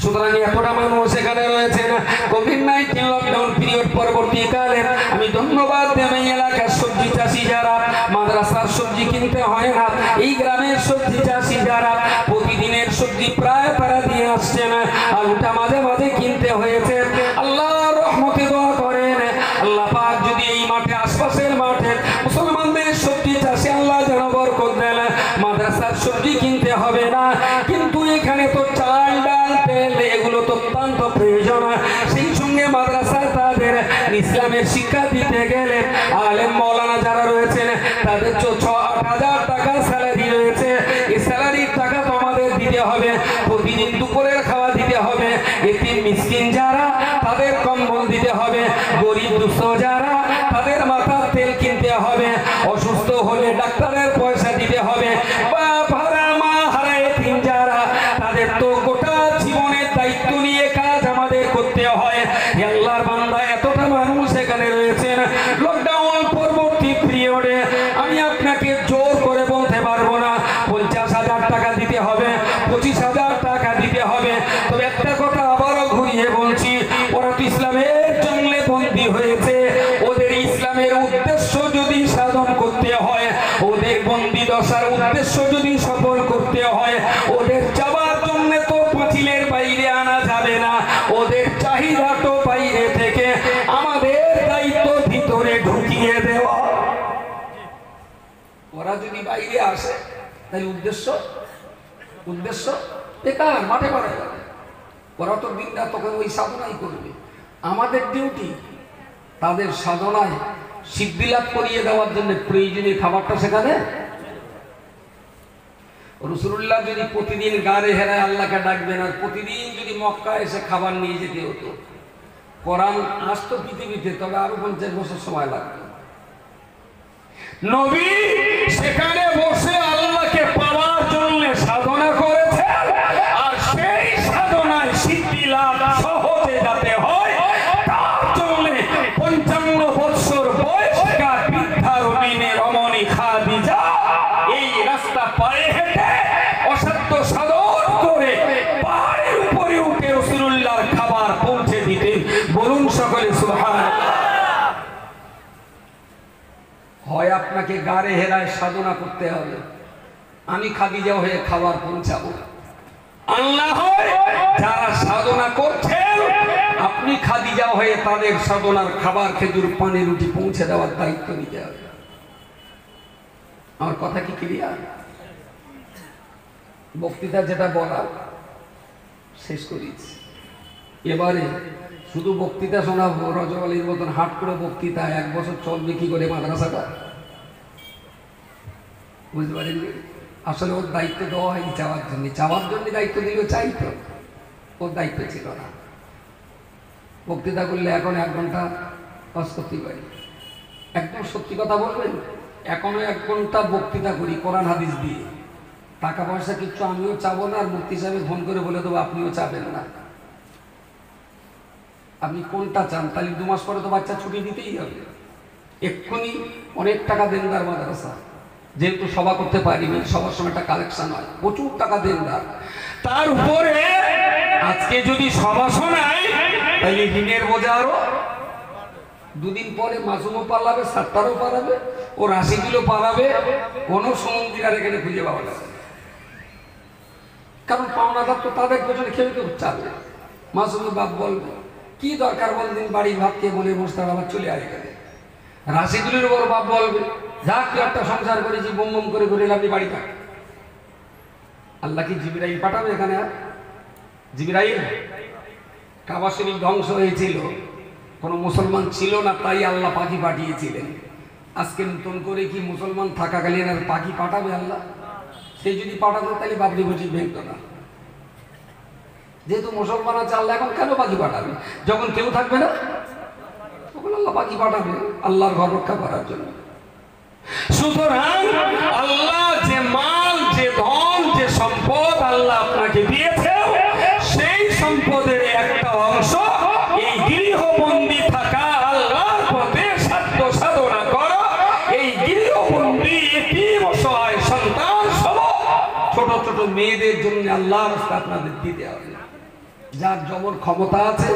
সুতরাং এতটা মানুষ এখানে রয়েছেন কোভিড-19 লকডাউন পিরিয়ড পরবর্তীকালে আমি ধন্যবাদ দেব এলাকার সবজি চাষি যারা মাদ্রাসার সবজি কিনতে হয় না, এই গ্রামের সবজি চাষি যারা প্রতিদিনের সবজি প্রায় তারা দিয়ে আসছেন, আলুটা মাঝে মাঝে কিনতে হয়েছে। আল্লাহর রহমতে দোয়া করেন আল্লাহ পাক যদি এই মাঠে আশপাশের মাঠে মুসলমানদের সবজি চাষে আল্লাহ যেন বরকত দেন, মাদ্রাসার সবজি কিনতে হবে না। কিন্তু এখানে তো চাল ডাল তেল এগুলো তো অত্যন্ত প্রয়োজন, সেই সঙ্গে মাদ্রাসায় তাদের ইসলামের শিক্ষা দিতে গেলে আলেম মাওলানা যারা রয়েছেন তাদের 6-8 টাকা স্যালারি রয়েছে, এই স্যালারির টাকা তো আমাদের দিতে হবে, প্রতিদিন দুপুরের খাওয়া দিতে হবে, এতিম মিসকিন যারা তাদের কম্বল দিতে হবে, গরিব দুঃস্থ যারা তাদের মাথার তেল কিনতে হবে, অসুস্থ হলে ডাক্তারের পয়সা দিতে হবে, বাপ হারা মা হারা এতিম যারা তাদের তো গোটা জীবনের দায়িত্ব নিয়ে কাজ আমাদের করতে হয়। আল্লাহর বান্দা এতটা মানুষ এখানে রয়েছেন লকডাউন পরবর্তী পিরিয়ডে আমি আপনাকে জোর করে বলতে পারবো না 50,000 টাকা দিতে হবে, 25,000 টাকা দিতে হবে। তবে একটা কথা আবারও ঘুরিয়ে বলছি, ওরা তো ইসলামের জন্য বন্দী হয়েছে, ওদের ইসলামের উদ্দেশ্য যদি সাধন করতে হয়, ওদের বন্দী দশার উদ্দেশ্য যদি সফল করতে হয়, ওদের যাবার জন্য তো পাঁচিলের বাইরে আনা যাবে না, ওদের চাহিদা তো বাইরে থেকে আমাদের দায়িত্ব ভিতরে ঢুকিয়ে দেওয়া। ওরা যদি বাইরে আসে তাহলে উদ্দেশ্য বেকার, মাঠে মারা যাবে। ওরা তো দিন রাত তখন ওই সাধনাই করবে। আমাদের ডিউটি তাদের সাধনায় সিদ্ধি লাভ করিয়ে দেওয়ার জন্য প্রয়োজনীয় খাবারটা সেখানে। রাসূলুল্লাহ যদি প্রতিদিন গাড়ে হেরায় আল্লাহকে ডাকবেন আর প্রতিদিন যদি মক্কা এসে খাবার নিয়ে যেতে হতো, কোরআন আসতো পৃথিবীতে, তবে আরো 50 বছর সময় লাগবে। নবী সেখানে বসে আল্লাহকে পাওয়ার জন্য সাধনা করেছে, আর সেই সাধনায় সিদ্ধি লাভ সহজে যাতে হয় তার জন্য 55 বছর বয়স্কা বৃদ্ধা রমণী খাদিজা এই রাস্তা পায়ে হেঁটে অসাধ্য সাধন করে পাহাড়ের উপরে উঠে রাসূলুল্লাহর খাবার পৌঁছে দিতেন। বলুন সকলে সুবহানাল্লাহ। হয় আপনাকে গাড়ে হেরায় সাধনা করতে হবে, আমি খাদিজা হয়ে খাবার পৌঁছাবো, আল্লাহ হয় যারা সাধনা করছেন আপনি খাদিজা হয়ে তাদের সাধনার খাবার খেজুর পানি রুটি পৌঁছে দেওয়ার দায়িত্ব নিতে হবে। আমার কথা কি ক্লিয়ার? বক্তৃতা যেটা বলা শেষ করেছি। এবারে শুধু বক্তৃতা শোনাবো, রজব আলীর মতন হাট করে বক্তৃতা 1 বছর চলবে কি করে মাদ্রাসাটা? বুঝতে পারেননি? আসলে ওর দায়িত্ব দেওয়া হয়নি চাওয়ার জন্য দায়িত্ব দিলেও চাইতো, ওর দায়িত্ব ছিল না। বক্তৃতা করলে এখন 1 ঘন্টা পাস করতে পারি। একদম সত্যি কথা বলবেন, এখনো 1 ঘন্টা বক্তৃতা করি কোরআন হাদিস দিয়ে। টাকা পয়সা কিচ্ছু আমিও চাবো না, আর মুফতি সাহেব ফোন করে বলে দেবো আপনিও চাবেন না। আপনি কোনটা চান? তাহলে 2 মাস পরে তো বাচ্চা ছুটি দিতেই হবে। এক্ষুনি অনেক টাকা দেনদার মাদ্রাসা, যেহেতু সভা করতে পারিনি, সবার সময় একটা কালেকশন হয়, প্রচুর টাকা দেনদার। তার উপরে আজকে যদি সভা শোনায় তাহলে ঋণের বোঝা আরো 2 দিন পরে মাসুমও পালাবে, সাত্তারও পালাবে, ও রাশিদুলও পালাবে, কোনো সমন্দির আর এখানে খুঁজে পাওয়া যাবে। কারণ পাওনাদার তো তাদের পেছনে খেয়ে কেউ চাবে। মাসুমের বাপ বলবে কি দরকার বলদিন, বাড়ির ভাত কে বলে বসতে আবার চলে আসে গেলে। রাশিদুলের বড় বাপ বলবে যা কেউ একটা সংসার করেছি, বোম বোম করে ঘুরে আপনি বাড়ি থাক। আল্লাহ কি জিবরাইল পাঠাবে এখানে? আর জিবরাইল, কাবা শরীফ ধ্বংস হয়েছিল, কোনো মুসলমান ছিল না, তাই আল্লাহ পাখি পাঠিয়েছিলেন। আজকে নতুন করে কি মুসলমান থাকাকালীন আর পাখি পাঠাবে আল্লাহ? সেই যদি পাঠাতো তাহলে বাবরি মসজিদ ভেঙত না। যেহেতু মুসলমান আছে, আল্লাহ এখন কেন পাখি পাঠাবে? যখন কেউ থাকবে না তখন আল্লাহ পাখি পাঠাবে আল্লাহর ঘর রক্ষা করার জন্য। সুতরাং আল্লাহ যে মাল, যে ধন, যে সম্পদ আল্লাহ আপনাকে দিয়েছে, সেই সম্পদের একটা অংশ এই গৃহবন্দী থাকা আল্লাহর পথে সাধ্য সাধনা করো। এই গৃহবন্দী এতিম অসহায় সন্তান সহ ছোট ছোট মেয়েদের জন্য আল্লাহর রাস্তায় আপনাদের দিতে হবে। যার যেমন ক্ষমতা আছে